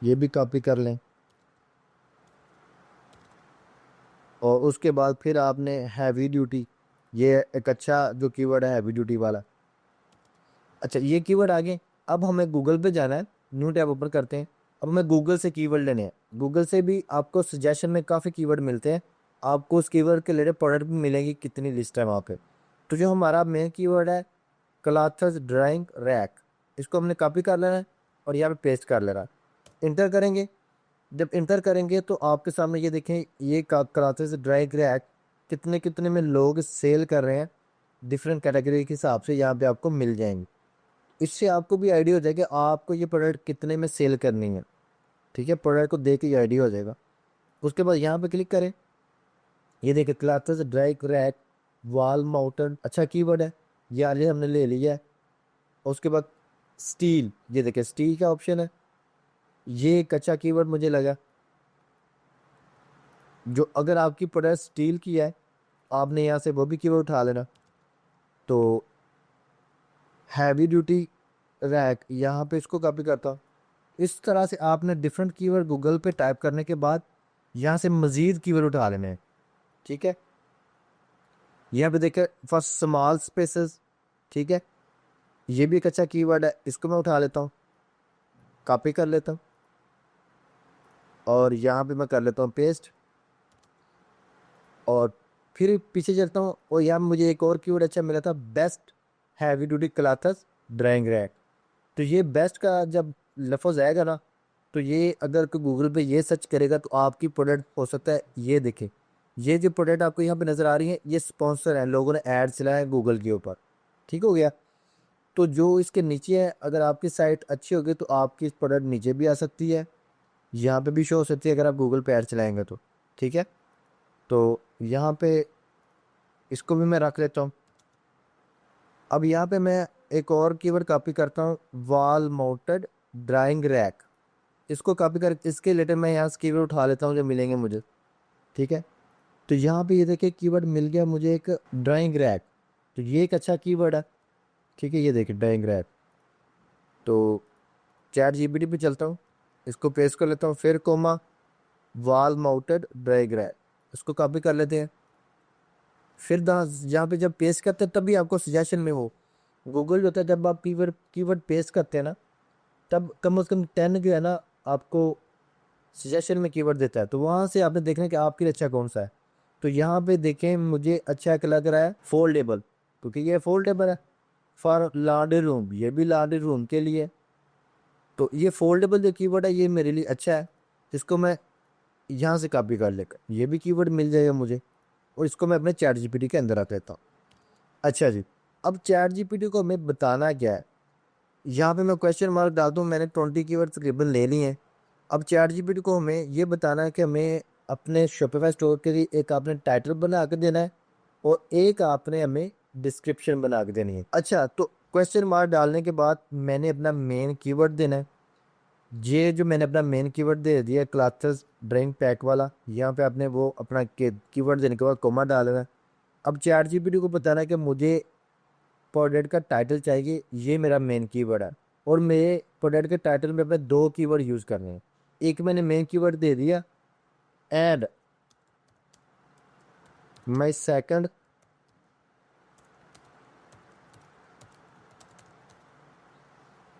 ये भी कॉपी कर लें। और उसके बाद फिर आपने हैवी ड्यूटी, ये एक अच्छा जो कीवर्ड है हैवी ड्यूटी वाला। अच्छा, ये कीवर्ड आगे। अब हमें गूगल पे जाना है, न्यू टैब ओपन करते हैं। अब हमें गूगल से कीवर्ड लेने हैं। गूगल से भी आपको सजेशन में काफ़ी कीवर्ड मिलते हैं, आपको उस कीवर्ड के रिलेटेड प्रोडक्ट भी मिलेंगी, कितनी लिस्ट है वहाँ पे। तो जो हमारा मेन कीवर्ड है क्लाथस ड्राइंग रैक, इसको हमने कॉपी कर लेना है और यहाँ पे पेस्ट कर लेना है। इंटर करेंगे, जब इंटर करेंगे तो आपके सामने ये देखें ये क्लाथस ड्राइंग रैक कितने कितने में लोग सेल कर रहे हैं, डिफरेंट कैटेगरी के हिसाब से यहाँ पे आपको मिल जाएंगे। इससे आपको भी आइडिया हो जाएगा आपको ये प्रोडक्ट कितने में सेल करनी है, ठीक है। प्रोडक्ट को देख के ये आइडिया हो जाएगा। उसके बाद यहाँ पे क्लिक करें, ये देखिए क्लाथस ड्राई रैक वॉल माउंटेड, अच्छा कीवर्ड है, ये आगे हमने ले लिया है। और उसके बाद स्टील, ये देखिए स्टील का ऑप्शन है, ये एक अच्छा कीवर्ड मुझे लगा। जो अगर आपकी प्रोडक्ट स्टील की है आपने यहाँ से वो भी कीवर्ड उठा लेना। तो हैवी ड्यूटी रैक, यहाँ पे इसको कॉपी करता हूँ। इस तरह से आपने डिफरेंट कीवर्ड गूगल पे टाइप करने के बाद यहाँ से मज़ीद कीवर्ड उठा लेने हैं। ठीक है, यहाँ पे देखें फर्स्ट स्मॉल स्पेसेस। ठीक है, ये भी एक अच्छा कीवर्ड है, इसको मैं उठा लेता हूँ, कॉपी कर लेता हूँ और यहाँ पे मैं कर लेता हूँ पेस्ट। और फिर पीछे चलता हूँ और यहाँ मुझे एक और कीवर्ड अच्छा मिला था, best heavy duty clothes drying rack. तो ये बेस्ट का जब लफ्ज़ आएगा ना, तो ये अगर कोई गूगल पे ये सर्च करेगा तो आपकी प्रोडक्ट हो सकता है ये देखें। ये जो प्रोडक्ट आपको यहाँ पे नज़र आ रही है ये स्पॉन्सर है, लोगों ने ऐड चलाया है गूगल के ऊपर। ठीक हो गया। तो जो इसके नीचे है, अगर आपकी साइट अच्छी होगी तो आपकी प्रोडक्ट नीचे भी आ सकती है, यहाँ पे भी शो हो सकती है अगर आप गूगल पे ऐड चलाएंगे तो। ठीक है, तो यहाँ पे इसको भी मैं रख लेता हूँ। अब यहाँ पे मैं एक और कीवर्ड कॉपी करता हूँ, वॉल माउंटेड ड्राइंग रैक। इसको कॉपी कर इसके रिलेटेड मैं यहाँ से कीवर्ड उठा लेता हूँ जो मिलेंगे मुझे। ठीक है, तो यहाँ पे ये देखिए कीवर्ड मिल गया मुझे एक ड्राइंग रैक। तो ये एक अच्छा कीवर्ड है। ठीक है, ये देखिए ड्राइंग रैक। तो चैट जीपीटी पे चलता हूँ, इसको पेस्ट कर लेता हूँ, फिर comma wall mounted drawing rack, इसको कॉपी कर लेते हैं। फिर जहाँ पे जब पेस्ट करते हैं तभी आपको सजेशन में हो गूगल जो होता है, जब आप कीवर्ड कीवर्ड पेस्ट करते हैं ना, तब कम से कम 10 जो है ना आपको सजेशन में कीवर्ड देता है। तो वहाँ से आपने देखना है कि आपके लिए अच्छा कौन सा है। तो यहाँ पे देखें मुझे अच्छा एक लग रहा है फोल्डेबल, क्योंकि ये फोल्डेबल है। फॉर लॉन्ड्री रूम, ये भी लॉन्ड्री रूम के लिए। तो ये फोल्डेबल जो कीवर्ड है ये मेरे लिए अच्छा है, जिसको मैं यहाँ से कॉपी कर लेकर ये भी कीवर्ड मिल जाएगा मुझे, और इसको मैं अपने चैट जीपीटी के अंदर रख लेता हूँ। अच्छा जी, अब चैट जीपीटी को हमें बताना क्या है, यहाँ पे मैं क्वेश्चन मार्क डाल दूँ। मैंने 20 कीवर्ड तकरीबन ले लिए हैं। अब चैट जीपीटी को हमें ये बताना है कि हमें अपने शॉपिफाई स्टोर के लिए एक आपने टाइटल बना के देना है और एक आपने हमें डिस्क्रिप्शन बना के देनी है। अच्छा, तो क्वेश्चन मार्क डालने के बाद मैंने अपना मेन कीवर्ड देना है। ये जो मैंने अपना मेन कीवर्ड दे दिया क्लाथेस ड्राइंग पैक वाला, यहाँ पे आपने वो अपना कीवर्ड देने के बाद कोमा डालना है। अब चैट जीपीटी को बताना है कि मुझे प्रोडक्ट का टाइटल चाहिए, ये मेरा मेन कीवर्ड है, और मेरे प्रोडक्ट के टाइटल में अपने दो कीवर्ड यूज़ करने हैं। एक मैंने मेन कीवर्ड दे दिया एंड माई सेकंड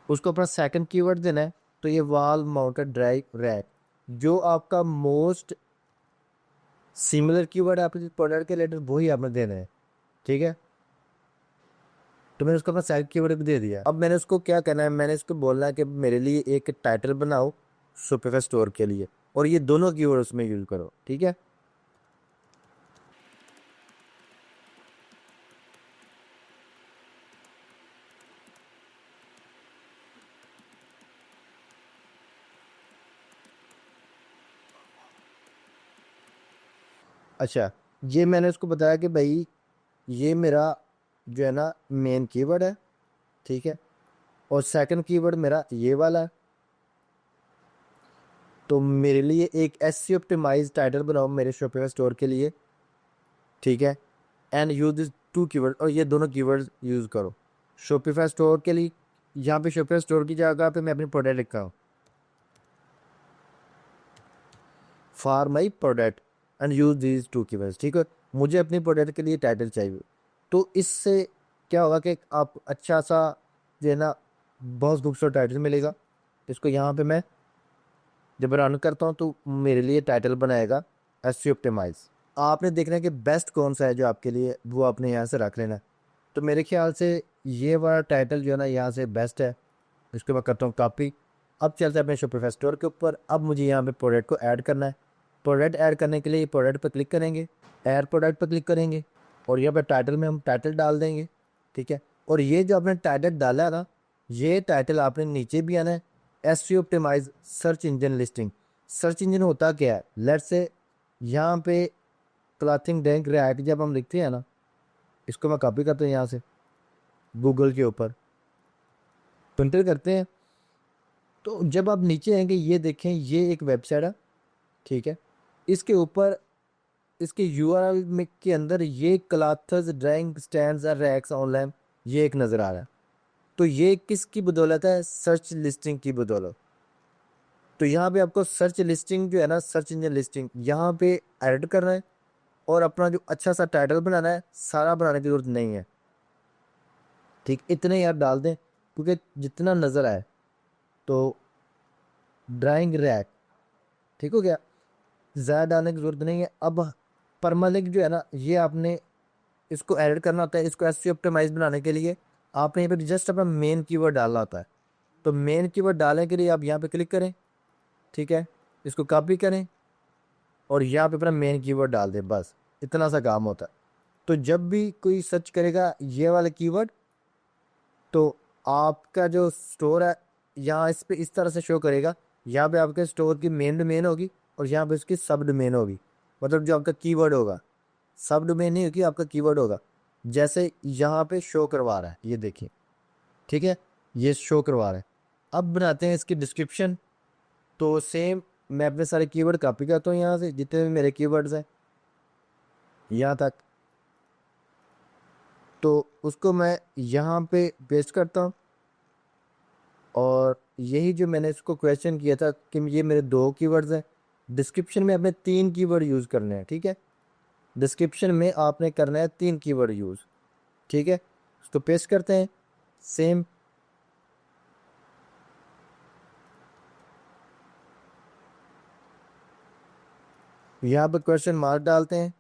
उसको अपना सेकंड कीवर्ड देना है। तो ये वॉल माउंटेड ड्राइव रैक, जो आपका मोस्ट सिमिलर कीवर्ड है आपके प्रोडक्ट के रिलेटेड, वही आपने देना है। ठीक है, तो मैंने उसको अपना सेकंड कीवर्ड भी दे दिया। अब मैंने उसको क्या करना है, मैंने इसको बोलना है कि मेरे लिए एक टाइटल बनाओ शॉपिफाई स्टोर के लिए, और ये दोनों कीवर्ड उसमें यूज करो। ठीक है, अच्छा, ये मैंने उसको बताया कि भाई ये मेरा जो है ना मेन कीवर्ड है। ठीक है, और सेकंड कीवर्ड मेरा ये वाला है। तो मेरे लिए एक एसईओ ऑप्टिमाइज टाइटल बनाओ मेरे शॉपिफाई स्टोर के लिए। ठीक है, and use this two keyword, और ये दोनों कीवर्ड यूज़ करो शॉपिफाई स्टोर के लिए। यहाँ पे शॉपिफाई स्टोर की जगह पे मैं अपनी प्रोडक्ट लिखा हूँ, for my product and use these two keywords. ठीक है, मुझे अपनी प्रोडक्ट के लिए टाइटल चाहिए। तो इससे क्या होगा कि आप अच्छा सा जो है ना बहुत खूबसूरत टाइटल मिलेगा। इसको यहाँ पे मैं जब रन करता हूँ तो मेरे लिए टाइटल बनाएगा एसईओ ऑप्टिमाइज। आपने देखना है कि बेस्ट कौन सा है जो आपके लिए, वो आपने यहाँ से रख लेना है। तो मेरे ख्याल से ये वाला टाइटल जो है ना यहाँ से बेस्ट है। इसको मैं करता हूँ कॉपी। अब चलते हैं अपने शॉपिफाई स्टोर के ऊपर। अब मुझे यहाँ पे प्रोडक्ट को ऐड करना है। प्रोडक्ट ऐड करने के लिए प्रोडक्ट पर क्लिक करेंगे, ऐड प्रोडक्ट पर क्लिक करेंगे, और यहाँ पे टाइटल में हम टाइटल डाल देंगे। ठीक है, और ये जो आपने टाइटल डाला है ना, ये टाइटल आपने नीचे भी आना है, SEO optimise search engine listing. Search engine होता क्या है, लेट्स से यहाँ पे क्लॉथिंग रैंक रैक जब हम लिखते हैं ना, इसको मैं कॉपी करता हूँ यहाँ से गूगल के ऊपर प्रिंटर करते हैं। तो जब आप नीचे आएंगे ये देखें ये एक वेबसाइट है। ठीक है, इसके ऊपर इसके यूआरएल में के अंदर ये क्लाथर्स ड्राइंग स्टैंड्स और रैक्स ऑनलाइन ये एक नज़र आ रहा है। तो ये किसकी बदौलत है? सर्च लिस्टिंग की बदौलत। तो यहाँ पे आपको सर्च लिस्टिंग जो है ना, सर्च इंजन लिस्टिंग, यहाँ पे एडिट करना है और अपना जो अच्छा सा टाइटल बनाना है, सारा बनाने की जरूरत नहीं है। ठीक, इतने ही आप डाल दें क्योंकि जितना नज़र आए। तो ड्राइंग रैक, ठीक हो गया, ज़्यादा डालने की जरूरत नहीं है। अब परमालिंक जो है ना, ये आपने इसको एडिट करना होता है। इसको एसईओ ऑप्टिमाइज बनाने के लिए आपने यहाँ पे जस्ट अपना मेन कीवर्ड डालना होता है। तो मेन कीवर्ड डालने के लिए आप यहाँ पे क्लिक करें, ठीक है, इसको कॉपी करें और यहाँ पे अपना मेन कीवर्ड डाल दें, बस इतना सा काम होता है। तो जब भी कोई सर्च करेगा ये वाला कीवर्ड, तो आपका जो स्टोर है यहाँ इस पे इस तरह से शो करेगा। यहाँ पे आपके स्टोर की मेन डोमेन होगी और यहाँ पे उसकी सब डोमेन होगी, मतलब जो आपका कीवर्ड होगा। सब डोमेन नहीं होगी, आपका कीवर्ड होगा, जैसे यहाँ पे शो करवा रहा है, ये देखिए, ठीक है, ये शो करवा रहा है। अब बनाते हैं इसकी डिस्क्रिप्शन। तो सेम मैं अपने सारे कीवर्ड कॉपी करता हूँ यहाँ से, जितने भी मेरे कीवर्ड्स हैं यहाँ तक, तो उसको मैं यहाँ पे पेस्ट करता हूँ। और यही जो मैंने इसको क्वेश्चन किया था कि ये मेरे 2 कीवर्ड्स हैं, डिस्क्रिप्शन में अपने 3 कीवर्ड यूज़ करने हैं, ठीक है, डिस्क्रिप्शन में आपने करना है 3 कीवर्ड यूज़, ठीक है। उसको पेस्ट करते हैं सेम, यहाँ पर क्वेश्चन मार्क डालते हैं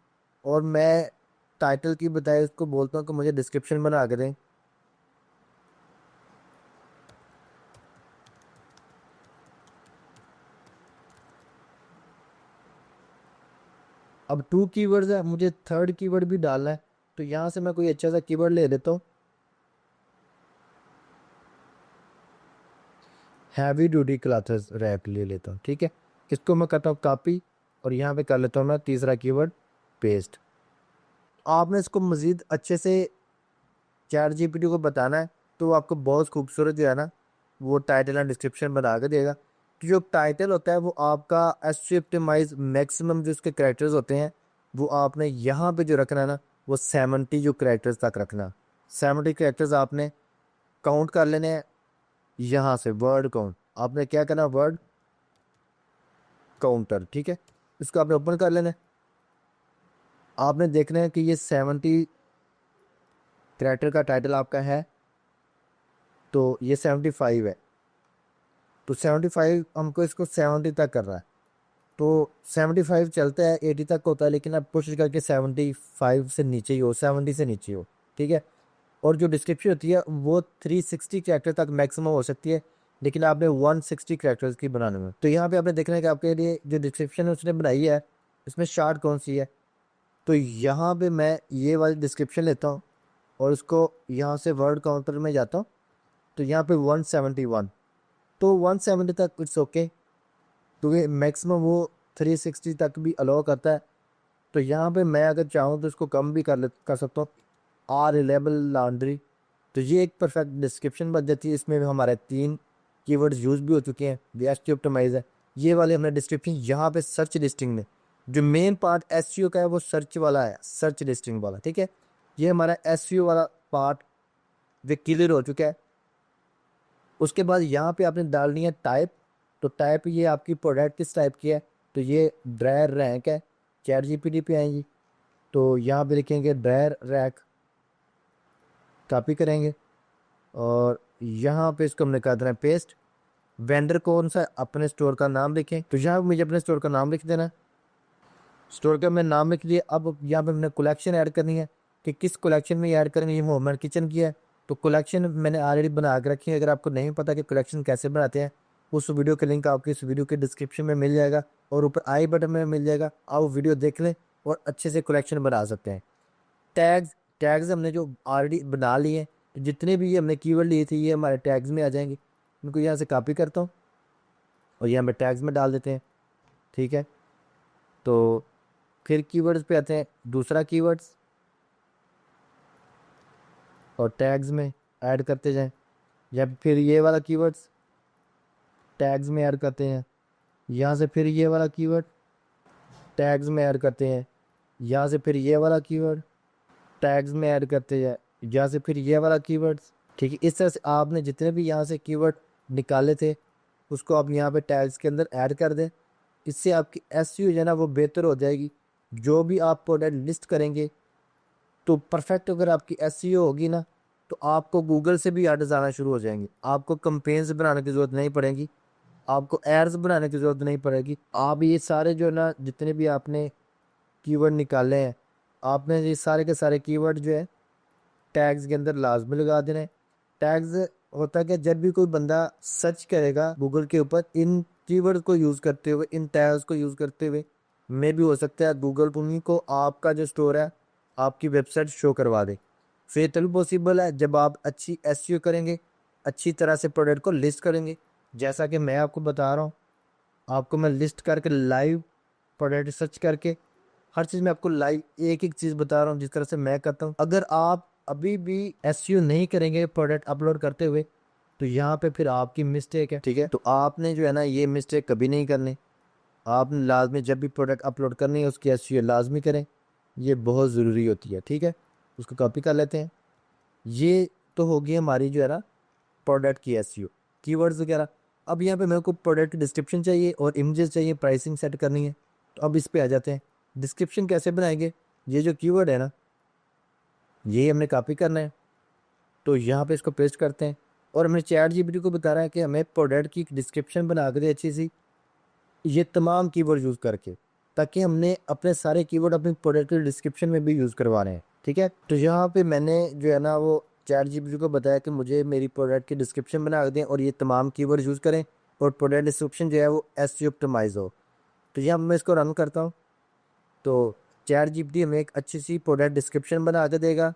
और मैं टाइटल की बजाय उसको बोलता हूँ कि मुझे डिस्क्रिप्शन बना के दें। अब 2 कीवर्ड्स है, मुझे 3rd कीवर्ड भी डालना है। तो यहाँ से मैं कोई अच्छा सा कीवर्ड ले लेता हूँ, हैवी ड्यूटी क्लॉथ्स रैक ले लेता हूँ, ठीक है। इसको मैं करता हूँ कॉपी और यहाँ पे कर लेता हूँ मैं तीसरा कीवर्ड पेस्ट। आपने इसको मज़ीद अच्छे से चैट जीपीटी को बताना है तो वो आपको बहुत खूबसूरत जो है ना, वो टाइटल एंड डिस्क्रिप्शन बना के देगा। तो जो टाइटल होता है वो आपका एस ऑप्टिमाइज मैक्सिमम जो उसके करेक्टर्स होते हैं वो आपने यहाँ पे जो रखना है ना, वो 70 जो करेक्टर्स तक रखना। 70 करेक्टर्स आपने काउंट कर लेने हैं। यहाँ से वर्ड काउंट आपने क्या करना, वर्ड काउंटर, ठीक है, इसको आपने ओपन कर लेना है। आपने देखना है कि ये 70 करेक्टर का टाइटल आपका है, तो ये 75 है। तो 75 हमको इसको 70 तक कर रहा है, तो 75 चलता है, 80 तक होता है, लेकिन आप कोशिश करके 75 से नीचे ही हो, 70 से नीचे हो, ठीक है। और जो डिस्क्रिप्शन होती है वो 360 कैरेक्टर तक मैक्सिमम हो सकती है, लेकिन आपने 160 कैरेक्टर्स की बनाने में। तो यहाँ पे आपने देखना है कि आपके लिए जो डिस्क्रिप्शन है उसने बनाई है इसमें शार्ट कौन सी है। तो यहाँ पे मैं ये वाली डिस्क्रिप्शन लेता हूँ और उसको यहाँ से वर्ड काउंटर में जाता हूँ। तो यहाँ पे 171, तो 170 तक इट्स ओके, क्योंकि मैक्सिमम वो 360 तक भी अलाउ करता है। तो यहाँ पे मैं अगर चाहूँ तो इसको कम भी कर सकता हूँ, आर रिलेबल लॉन्ड्री। तो ये एक परफेक्ट डिस्क्रिप्शन बन जाती है। इसमें भी हमारे 3 कीवर्ड्स यूज़ भी हो चुके हैं, वी ऑप्टिमाइज है। ये वाले हमने डिस्क्रिप्शन यहाँ पे सर्च लिस्टिंग में जो मेन पार्ट एसईओ का है वो सर्च वाला है, सर्च लिस्टिंग वाला, ठीक है। ये हमारा एसईओ वाला पार्ट वे क्लियर हो चुका है। उसके बाद यहाँ पे आपने डालनी है टाइप। तो टाइप ये आपकी प्रोडक्ट किस टाइप की है, तो ये ड्रायर रैंक है, चैट जीपीटी पे आएंगी। तो यहाँ पे लिखेंगे ड्रायर रैक, कॉपी करेंगे और यहाँ पे इसको हमने कर देना है पेस्ट। वेंडर कौन सा, अपने स्टोर का नाम लिखें। तो यहाँ पे मुझे अपने स्टोर का नाम लिख देना है, स्टोर का मैं नाम लिख दिया। अब यहाँ पे हमने कलेक्शन ऐड करनी है कि किस कलेक्शन में ऐड करेंगे। ये होमर किचन की है, तो कलेक्शन मैंने ऑलरेडी बना के रखी है। अगर आपको नहीं पता कि कलेक्शन कैसे बनाते हैं, उस वीडियो का लिंक आपको इस वीडियो के डिस्क्रिप्शन में मिल जाएगा और ऊपर आई बटन में मिल जाएगा। आप वीडियो देख लें और अच्छे से कलेक्शन बना सकते हैं। टैग्स, टैग्स हमने जो ऑलरेडी बना लिए हैं, तो जितने भी ये हमने कीवर्ड लिए थे ये हमारे टैग्स में आ जाएंगे। इनको यहाँ से कॉपी करता हूँ और ये हमें टैग्स में डाल देते हैं, ठीक है। तो फिर कीवर्ड्स पे आते हैं, दूसरा कीवर्ड्स और टैग्स में ऐड करते जाएं, या फिर ये वाला कीवर्ड्स टैग्स में ऐड करते हैं। यहाँ से फिर ये वाला कीवर्ड टैग्स में ऐड करते हैं। यहाँ से फिर ये वाला कीवर्ड टैग्स में ऐड करते हैं। यहाँ से फिर ये वाला कीवर्ड्स ठीक है। इस तरह से आपने जितने भी यहाँ से कीवर्ड निकाले थे उसको आप यहाँ पे टैग्स के अंदर ऐड कर दें। इससे आपकी एसईओ जो है ना वो बेहतर हो जाएगी। जो भी आप प्रोडक्ट लिस्ट करेंगे तो परफेक्ट अगर आपकी एसईओ होगी ना तो आपको गूगल से भी एड्स आना शुरू हो जाएंगे। आपको कंपेन्स बनाने की ज़रूरत नहीं पड़ेगी, आपको एड्स बनाने की ज़रूरत नहीं पड़ेगी। आप ये सारे जो है ना जितने भी आपने कीवर्ड निकाले हैं, आपने ये सारे के सारे कीवर्ड जो है टैग्स के अंदर लाजमी लगा देना है। टैग्स होता है कि जब भी कोई बंदा सर्च करेगा गूगल के ऊपर इन कीवर्ड को यूज़ करते हुए, इन टैग्स को यूज़ करते हुए, मे भी हो सकता है गूगल उन्हीं को आपका जो स्टोर है आपकी वेबसाइट शो करवा दे। फिर तभी पॉसिबल है जब आप अच्छी एसईओ करेंगे, अच्छी तरह से प्रोडक्ट को लिस्ट करेंगे। जैसा कि मैं आपको बता रहा हूँ, आपको मैं लिस्ट करके लाइव प्रोडक्ट सर्च करके हर चीज़ में आपको लाइव एक एक चीज़ बता रहा हूँ जिस तरह से मैं करता हूँ। अगर आप अभी भी एसईओ नहीं करेंगे प्रोडक्ट अपलोड करते हुए तो यहाँ पे फिर आपकी मिस्टेक है। ठीक है, तो आपने जो है ना ये मिस्टेक कभी नहीं करनी। आपने लाजमी जब भी प्रोडक्ट अपलोड करनी है उसकी एसईओ लाजमी करें, ये बहुत ज़रूरी होती है। ठीक है, उसको कॉपी कर लेते हैं। ये तो होगी हमारी जो है ना प्रोडक्ट की एसईओ, कीवर्ड्स वगैरह। अब यहाँ पे मेरे को प्रोडक्ट की डिस्क्रिप्शन चाहिए और इमेजेस चाहिए, प्राइसिंग सेट करनी है। तो अब इस पे आ जाते हैं। डिस्क्रिप्शन कैसे बनाएंगे, ये जो कीवर्ड है ना ये हमने कॉपी करना है। तो यहाँ पे इसको पेस्ट करते हैं और हमें चैट जीपीटी को बता रहा है कि हमें प्रोडक्ट की डिस्क्रिप्शन बना के दे अच्छी सी, ये तमाम कीवर्ड यूज़ करके, ताकि हमने अपने सारे कीवर्ड अपने प्रोडक्ट के डिस्क्रिप्शन में भी यूज़ करवाने हैं। ठीक है, तो यहाँ पे मैंने जो है ना वो चैट जीपीटी को बताया कि मुझे मेरी प्रोडक्ट की डिस्क्रिप्शन बना के दें और ये तमाम कीवर्ड यूज़ करें और प्रोडक्ट डिस्क्रिप्शन जो है वो एसईओ ऑप्टिमाइज हो। तो यहाँ मैं इसको रन करता हूँ तो चैट जीपीटी हमें एक अच्छी सी प्रोडक्ट डिस्क्रिप्शन बना के देगा,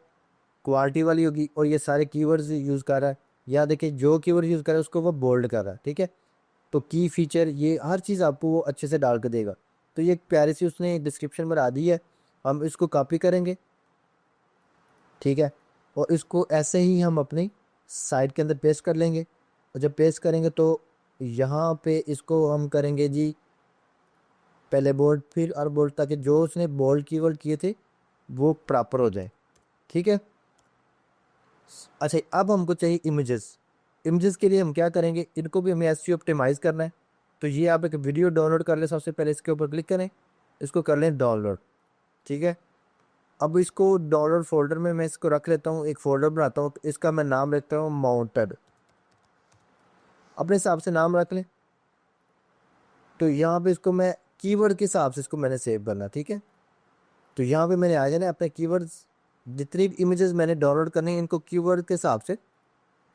क्वालिटी वाली होगी और ये सारे कीवर्ड्स यूज़ कर रहा है। या देखिए जो कीवर्ड यूज़ कर रहा है उसको वो बोल्ड कर रहा है। ठीक है, तो की फीचर ये हर चीज़ आपको वो अच्छे से डाल के देगा। तो ये एक प्यारी सी उसने डिस्क्रिप्शन बना दी है। हम इसको कॉपी करेंगे। ठीक है, और इसको ऐसे ही हम अपनी साइट के अंदर पेस्ट कर लेंगे। और जब पेस्ट करेंगे तो यहाँ पे इसको हम करेंगे जी पहले बोल्ड फिर और बोल्ड, ताकि जो उसने बोल्ड कीवर्ड किए थे वो प्रॉपर हो जाए। ठीक है, अच्छा अब हमको चाहिए इमेजेस। इमेजेस के लिए हम क्या करेंगे, इनको भी हमें एसईओ ऑप्टिमाइज करना है। तो ये आप एक वीडियो डाउनलोड कर ले, सबसे पहले इसके ऊपर क्लिक करें, इसको कर लें डाउनलोड। ठीक है, अब इसको डाउनलोड फोल्डर में मैं इसको रख लेता हूँ, एक फोल्डर बनाता हूँ। तो इसका मैं नाम रखता हूँ माउंटेड, अपने हिसाब से नाम रख लें। तो यहाँ पे इसको मैं कीवर्ड के हिसाब से इसको मैंने सेव करना। ठीक है, तो यहाँ पे मैंने आ जाना अपने कीवर्ड्स, जितनी भी इमेजेस मैंने डाउनलोड करनी है इनको कीवर्ड के हिसाब से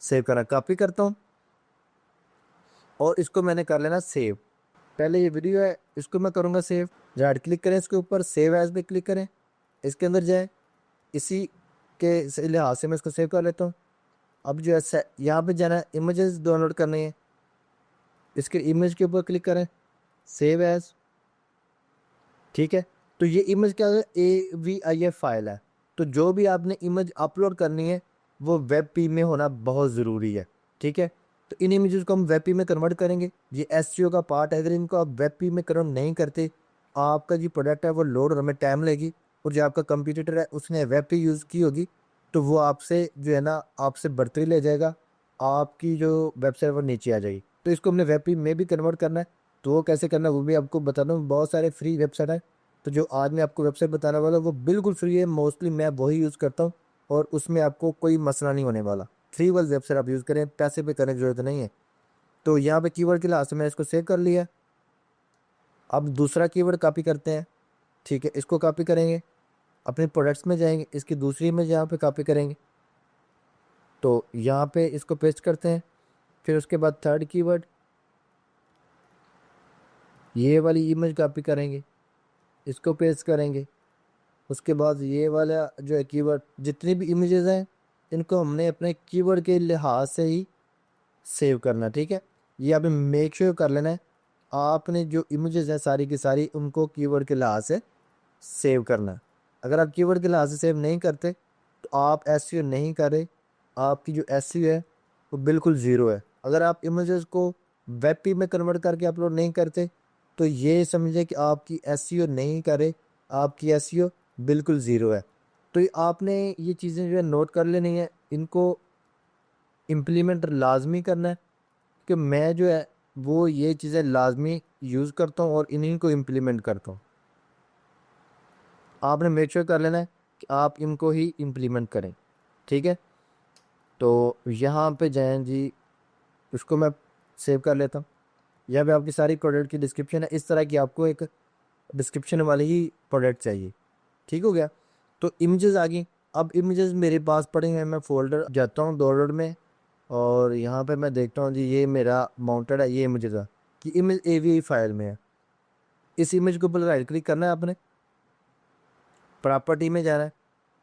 सेव करना। कॉपी करता हूँ और इसको मैंने कर लेना सेव। पहले ये वीडियो है इसको मैं करूँगा सेव। राइट क्लिक करें इसके ऊपर, सेव एज पे क्लिक करें, इसके अंदर जाए, इसी के लिहाज से मैं इसको सेव कर लेता हूँ। अब जो है यहाँ पे जाना इमेजेस डाउनलोड करनी है, इसके इमेज के ऊपर क्लिक करें, सेव एज। ठीक है, तो ये इमेज क्या है, AVIF फाइल है। तो जो भी आपने इमेज अपलोड करनी है वो वेब पी में होना बहुत ज़रूरी है। ठीक है, तो इन इमेजेस को हम वेब पी में कन्वर्ट करेंगे। ये एसईओ का पार्ट है। अगर इनको आप वेब पी में कन्वर्ट नहीं करते आपका जो प्रोडक्ट है वो लोड होने में टाइम लगेगी और जो आपका कंप्यूटर है उसने वेब पी यूज़ की होगी तो वो आपसे जो है ना आपसे बढ़तरी ले जाएगा, आपकी जो वेबसाइट वो नीचे आ जाएगी। तो इसको हमने वेब पी में भी कन्वर्ट करना है। तो वो कैसे करना है वो भी आपको बताना हूँ। बहुत सारे फ्री वेबसाइट है। तो जो आज मैं आपको वेबसाइट बताने वाला हूँ वो बिल्कुल फ्री है, मोस्टली मैं वही यूज़ करता हूँ और उसमें आपको कोई मसला नहीं होने वाला। फ्री वाली वेबसाइट आप यूज़ करें, पैसे पे करने की ज़रूरत नहीं है। तो यहाँ पे कीवर्ड के लिहाज से मैंने इसको सेव कर लिया। अब दूसरा कीवर्ड कॉपी करते हैं। ठीक है, इसको कॉपी करेंगे, अपने प्रोडक्ट्स में जाएंगे, इसकी दूसरी इमेज यहाँ पे कॉपी करेंगे। तो यहाँ पे इसको पेस्ट करते हैं। फिर उसके बाद थर्ड कीवर्ड ये वाली इमेज कॉपी करेंगे, इसको पेस्ट करेंगे। उसके बाद ये वाला जो है कीवर्ड, जितनी भी इमेजेस हैं इनको हमने अपने कीवर्ड के लिहाज से ही सेव करना। ठीक है, ये आपने मेक श्योर कर लेना है आपने जो इमेजेस हैं सारी की सारी उनको कीवर्ड के लिहाज से सेव करना है। अगर आप कीवर्ड के लिहाज से सेव नहीं करते तो आप एसईओ नहीं कर रहे, आपकी जो एसईओ है वो बिल्कुल ज़ीरो है। अगर आप इमेजेस को वेब पेज में कन्वर्ट करके अपलोड नहीं करते तो ये समझे कि आपकी एसईओ नहीं करे, आपकी एसईओ बिल्कुल ज़ीरो है। तो आपने ये चीज़ें जो है नोट कर लेनी है, इनको इम्प्लीमेंट लाजमी करना है कि मैं जो है वो ये चीज़ें लाजमी यूज़ करता हूँ और इन्हीं को इम्प्लीमेंट करता हूँ। आपने मेक श्योर कर लेना है कि आप इनको ही इम्प्लीमेंट करें, ठीक है। तो यहाँ पे जाएं जी, उसको मैं सेव कर लेता हूँ। यहाँ पे आपकी सारी प्रोडक्ट की डिस्क्रिप्शन है, इस तरह की आपको एक डिस्क्रिप्शन वाली ही प्रोडक्ट चाहिए, ठीक हो गया। तो इमेजेस आ गई। अब इमेजेस मेरे पास पड़े हैं, मैं फोल्डर जाता हूँ डाउनलोड में और यहाँ पे मैं देखता हूँ जी ये मेरा माउंटेड है, ये इमेजेस है कि इमेज AVI फाइल में है। इस इमेज के ऊपर राइट क्लिक करना है आपने, प्रॉपर्टी में जाना है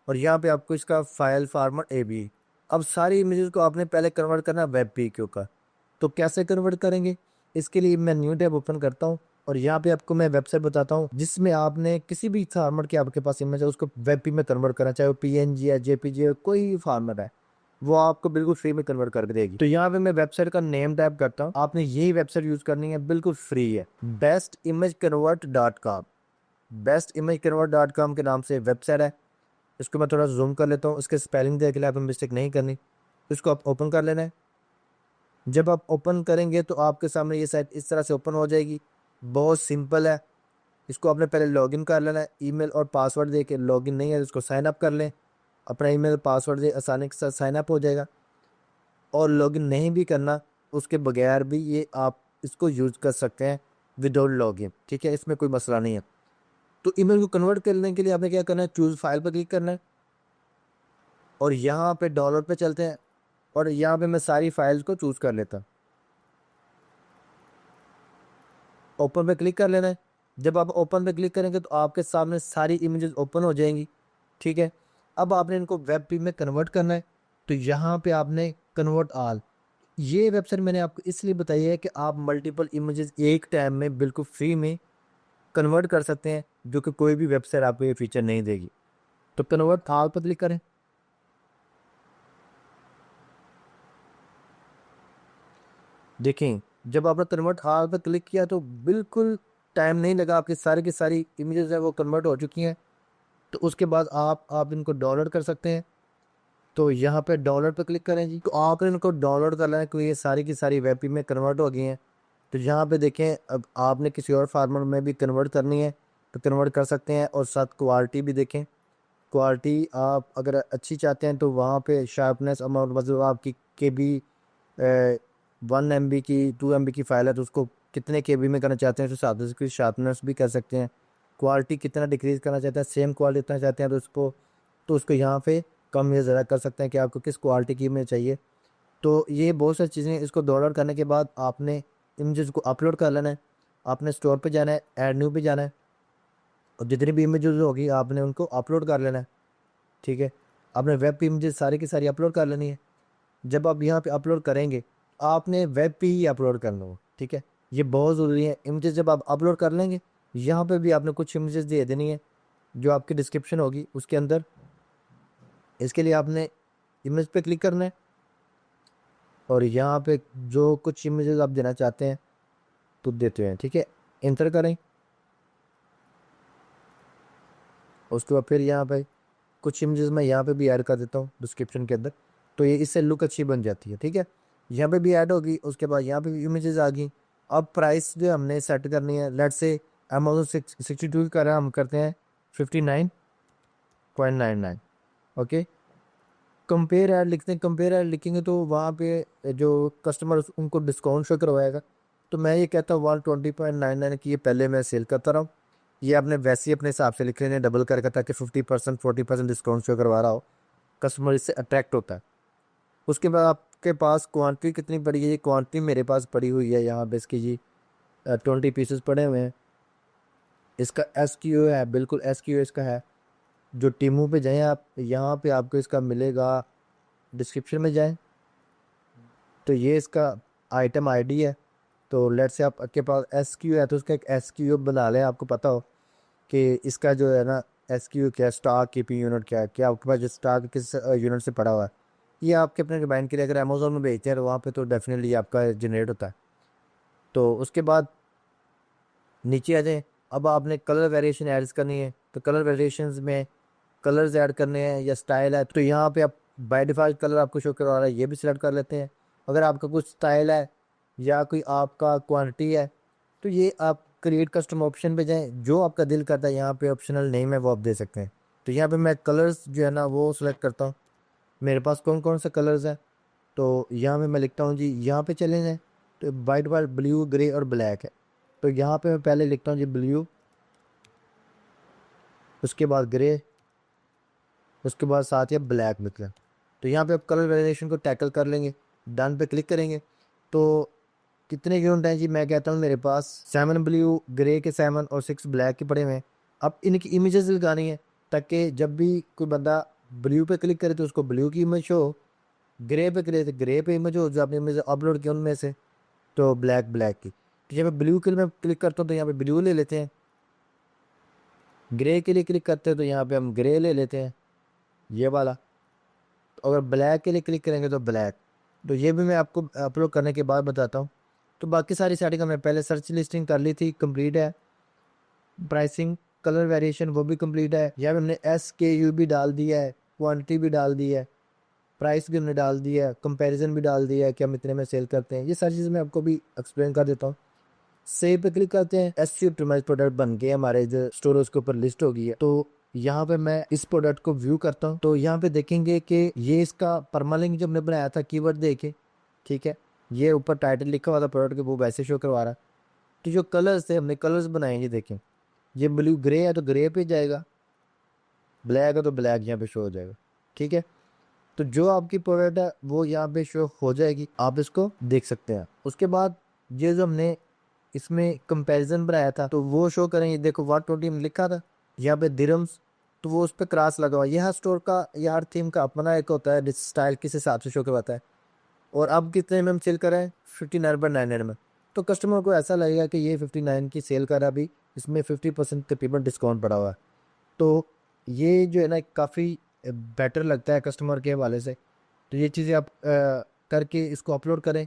और यहाँ पे आपको इसका फाइल फॉर्मेट AVI। अब सारी इमेजेस को आपने पहले कन्वर्ट करना है वेब PQ का। तो कैसे कन्वर्ट करेंगे, इसके लिए मैं न्यू टैब ओपन करता हूँ और यहाँ पे आपको मैं वेबसाइट बताता हूँ जिसमें आपने किसी भी फॉर्मेट की आपके पास इमेज है उसको वेब पी में कन्वर्ट करना, चाहे वो PNG है, JPG है, कोई फॉर्मेट है, वो आपको बिल्कुल फ्री में कन्वर्ट कर देगी। तो यहाँ पे मैं वेबसाइट का नेम टाइप करता हूँ, आपने यही वेबसाइट यूज करनी है, बिल्कुल फ्री है, bestimagconvert.com। bestimagconvert.com के नाम से वेबसाइट है। इसको मैं थोड़ा जूम कर लेता हूँ, इसके स्पेलिंग देख ले, आप मिस्टेक नहीं करनी। इसको आप ओपन कर लेना है। जब आप ओपन करेंगे तो आपके सामने ये साइट इस तरह से ओपन हो जाएगी। बहुत सिंपल है। इसको आपने पहले लॉगिन कर लेना है, ईमेल और पासवर्ड दे के। लॉगिन नहीं है तो इसको साइन अप कर लें, अपना ईमेल पासवर्ड दे आसानी के साथ साइन अप हो जाएगा। और लॉगिन नहीं भी करना, उसके बगैर भी ये आप इसको यूज़ कर सकते हैं विदाउट लॉगिन, ठीक है, इसमें कोई मसला नहीं है। तो ईमेल को कन्वर्ट करने के लिए आपने क्या करना है, चूज़ फाइल पर क्लिक करना है और यहाँ पे डाउनलोड पे चलते हैं और यहाँ पे मैं सारी फाइल्स को चूज़ कर लेता हूँ। ओपन पे क्लिक कर लेना है। जब आप ओपन पे क्लिक करेंगे तो आपके सामने सारी इमेजेस ओपन हो जाएंगी, ठीक है। अब आपने इनको वेब पी में कन्वर्ट करना है। तो यहाँ पे आपने कन्वर्ट आल, ये वेबसाइट मैंने आपको इसलिए बताई है कि आप मल्टीपल इमेजेस एक टाइम में बिल्कुल फ्री में कन्वर्ट कर सकते हैं, जो कि कोई भी वेबसाइट आपको ये फीचर नहीं देगी। तो कन्वर्ट आल पर क्लिक करें। देखें, जब आपने कन्वर्ट आल पर क्लिक किया तो बिल्कुल टाइम नहीं लगा, आपकी सारी की सारी इमेजेस है वो कन्वर्ट हो चुकी हैं। तो उसके बाद आप इनको डाउनलोड कर सकते हैं। तो यहाँ पे डाउनलोड पे क्लिक करें जी, तो आपने इनको डाउनलोड कर लेना है क्योंकि ये सारी की सारी वेब में कन्वर्ट हो गई हैं। तो यहाँ पे देखें, अब आपने किसी और फार्मेट में भी कन्वर्ट करनी है तो कन्वर्ट कर सकते हैं। और साथ क्वालिटी भी देखें, क्वालिटी आप अगर अच्छी चाहते हैं तो वहाँ पे शार्पनेस अमाउंट, मतलब आपकी KB 1 MB की 2 MB की फाइल है तो उसको कितने KB में करना चाहते हैं तो साथ उसकी शार्पनेस भी कर सकते हैं। क्वालिटी कितना डिक्रीज़ करना चाहते हैं, सेम क्वालिटी इतना चाहते हैं तो उसको यहाँ पे कम या ज़्यादा कर सकते हैं कि आपको किस क्वालिटी की में चाहिए। तो ये बहुत सारी चीज़ें। इसको डाउनलोड करने के बाद आपने इमेजेस को अपलोड कर लेना है। आपने स्टोर पे जाना है, ऐड न्यू पे जाना है और जितनी भी इमेजेस होगी आपने उनको अपलोड कर लेना है, ठीक है। आपने वेब पे इमेजेस सारी की सारी अपलोड कर लेनी है। जब आप यहाँ पे अपलोड करेंगे आपने वेब पे ही अपलोड करना हो, ठीक है, ये बहुत ज़रूरी है। इमेजेस जब आप अपलोड कर लेंगे, यहाँ पे भी आपने कुछ इमेजेस दे देनी है जो आपकी डिस्क्रिप्शन होगी उसके अंदर। इसके लिए आपने इमेज पे क्लिक करना है और यहाँ पे जो कुछ इमेजेस आप देना चाहते हैं तो देते हैं, ठीक है, इंटर करें। उसके बाद फिर यहाँ पे कुछ इमेजेस मैं यहाँ पे भी ऐड कर देता हूँ डिस्क्रिप्शन के अंदर, तो ये इससे लुक अच्छी बन जाती है, ठीक है। यहाँ पे भी ऐड होगी, उसके बाद यहाँ पे भी इमेजेस आ गई। अब प्राइस जो हमने सेट करनी है, लेट से अमेजोन 62 का हम करते हैं 59.99, ओके। कंपेयर ऐड लिखते हैं, कंपेयर ऐड लिखेंगे तो वहाँ पे जो कस्टमर उनको डिस्काउंट शो करवाएगा। तो मैं ये कहता हूँ 120.99 की ये पहले मैं सेल करता रहा हूँ। ये आपने वैसे ही अपने हिसाब से लिख लेने डबल करके, ताकि 50% 40% डिस्काउंट शो करवा रहा हो, कस्टमर इससे अट्रैक्ट होता है। उसके बाद आपके पास क्वांटिटी कितनी पड़ी है, ये क्वांटिटी मेरे पास पड़ी हुई है यहाँ पे इसकी जी 20 पीसेस पड़े हुए हैं। इसका SKU है, बिल्कुल SKU इसका है। जो टीमू पे जाएं आप, यहाँ पे आपको इसका मिलेगा, डिस्क्रिप्शन में जाएं तो ये इसका आइटम ID है। तो लेट से आपके पास SKU है तो उसका एक SKU बना लें, आपको पता हो कि इसका जो है ना SKU क्या है, स्टॉक कीपिंग यूनिट क्या है, क्या आपके पास जो स्टॉक किस यूनिट से पड़ा हुआ है। ये आपके अपने रिमाइंड के लिए अगर अमेजोन में बेचते हैं तो वहाँ पे तो डेफिनेटली आपका जनरेट होता है। तो उसके बाद नीचे आ जाएं। अब आपने कलर वेरिएशन ऐड करनी है, तो कलर वेरिएशंस में कलर्स ऐड करने हैं या स्टाइल है, तो यहाँ पे आप बाय डिफ़ॉल्ट कलर आपको शो करवा रहा है, ये भी सिलेक्ट कर लेते हैं। अगर आपका कुछ स्टाइल है या कोई आपका क्वांटिटी है तो ये आप क्रिएट कस्टम ऑप्शन पे जाएं, जो आपका दिल करता है यहाँ पे ऑप्शनल नेम है वो आप दे सकते हैं। तो यहाँ पे मैं कलर्स जो है ना वो सिलेक्ट करता हूँ, मेरे पास कौन कौन से कलर्स हैं। तो यहाँ पे मैं लिखता हूँ जी, यहाँ पे चले जाएँ तो बाय डिफ़ॉल्ट ब्लू, ग्रे और ब्लैक है। तो यहाँ पे मैं पहले लिखता हूँ जी ब्लू, उसके बाद ग्रे, उसके बाद साथ ही ब्लैक निकला। तो यहाँ पे आप कलर वेरिएशन को टैकल कर लेंगे, डन पे क्लिक करेंगे। तो कितने यूनिट हैं जी, मैं कहता हूँ मेरे पास 7 ब्लू, ग्रे के 7 और 6 ब्लैक के पड़े हुए हैं। अब इनकी इमेजेस लगानी है ताकि जब भी कोई बंदा ब्लू पे क्लिक करे तो उसको ब्लू की इमेज हो, ग्रे पे क्लिक तो ग्रे पे इमेज हो जो आपने इमेज अपलोड किया उनमें से, तो ब्लैक ब्लैक की। तो जब मैं ब्लू के लिए मैं क्लिक करता हूँ तो यहाँ पे ब्लू ले लेते हैं, ग्रे के लिए क्लिक करते हैं तो यहाँ पे हम ग्रे ले लेते हैं ये वाला। तो अगर ब्लैक के लिए क्लिक करेंगे तो ब्लैक। तो ये भी मैं आपको अपलोड करने के बाद बताता हूँ। तो बाकी सारी सेटिंग हमने पहले सर्च लिस्टिंग कर ली थी, कंप्लीट है। प्राइसिंग, कलर वेरिएशन वो भी कंप्लीट है। यहाँ पे हमने SKU भी डाल दिया है, क्वांटिटी भी डाल दी है, प्राइस भी हमने डाल दिया है, कंपैरिजन भी डाल दिया है कि हम इतने में सेल करते हैं। ये सारी चीज़ें मैं आपको भी एक्सप्लेन कर देता हूँ। सेव पे क्लिक करते हैं, SEO ऑप्टिमाइज प्रोडक्ट बन के हमारे जो स्टोर उसके ऊपर लिस्ट हो गई है। तो यहाँ पे मैं इस प्रोडक्ट को व्यू करता हूँ तो यहाँ पे देखेंगे कि ये इसका परमालिंक जो हमने बनाया था कीवर्ड देके, ठीक है, ये ऊपर टाइटल लिखा हुआ था प्रोडक्ट के, वो वैसे शो करवा रहा है। तो जो कलर्स थे हमने कलर्स बनाए, ये देखें, ये ब्लू ग्रे है तो ग्रे पे जाएगा, ब्लैक है तो ब्लैक यहाँ पे शो हो जाएगा, ठीक है। तो जो आपकी प्रोडक्ट है वो यहाँ पे शो हो जाएगी, आप इसको देख सकते हैं। उसके बाद ये जो हमने इसमें कंपैरिजन बनाया था तो वो शो करेंगे। देखो 120 में लिखा था, यहाँ पे दिरम्स, तो वो उस पर क्रॉस लगा हुआ। यह हर स्टोर का या हर थीम का अपना एक होता है स्टाइल, किस हिसाब से शो करवाता है। और अब कितने में हम सेल कर रहे हैं, 59.99 में। तो कस्टमर को ऐसा लगेगा कि ये 59 की सेल कर रहा, अभी इसमें 50% तकरीबन डिस्काउंट पड़ा हुआ है। तो ये जो है ना काफ़ी बेटर लगता है कस्टमर के हवाले से। तो ये चीज़ें आप करके इसको अपलोड करें,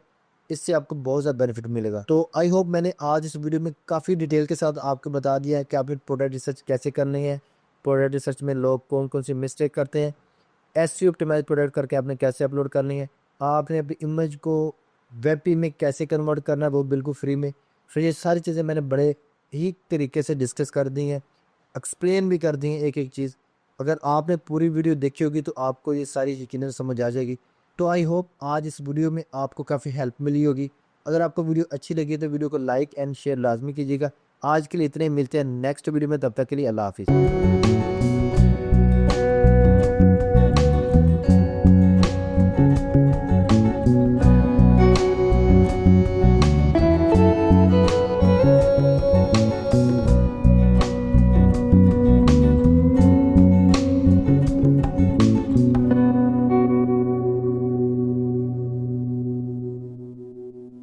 इससे आपको बहुत ज़्यादा बेनिफिट मिलेगा। तो आई होप मैंने आज इस वीडियो में काफ़ी डिटेल के साथ आपको बता दिया है कि आपने प्रोडक्ट रिसर्च कैसे करनी है, प्रोडक्ट रिसर्च में लोग कौन कौन सी मिस्टेक करते हैं, SEO ऑप्टिमाइज प्रोडक्ट करके आपने कैसे अपलोड करनी है, आपने अपनी इमेज को वेब पेज में कैसे कन्वर्ट करना है वो बिल्कुल फ्री में। तो ये सारी चीज़ें मैंने बड़े ही तरीके से डिस्कस कर दी हैं, एक्सप्लेन भी कर दी हैं एक एक चीज़। अगर आपने पूरी वीडियो देखी होगी तो आपको ये सारी यकीनन समझ आ जाएगी। तो आई होप आज इस वीडियो में आपको काफ़ी हेल्प मिली होगी। अगर आपको वीडियो अच्छी लगी तो वीडियो को लाइक एंड शेयर लाजमी कीजिएगा। आज के लिए इतने ही, मिलते हैं नेक्स्ट वीडियो में, तब तक के लिए अल्लाह हाफिज़।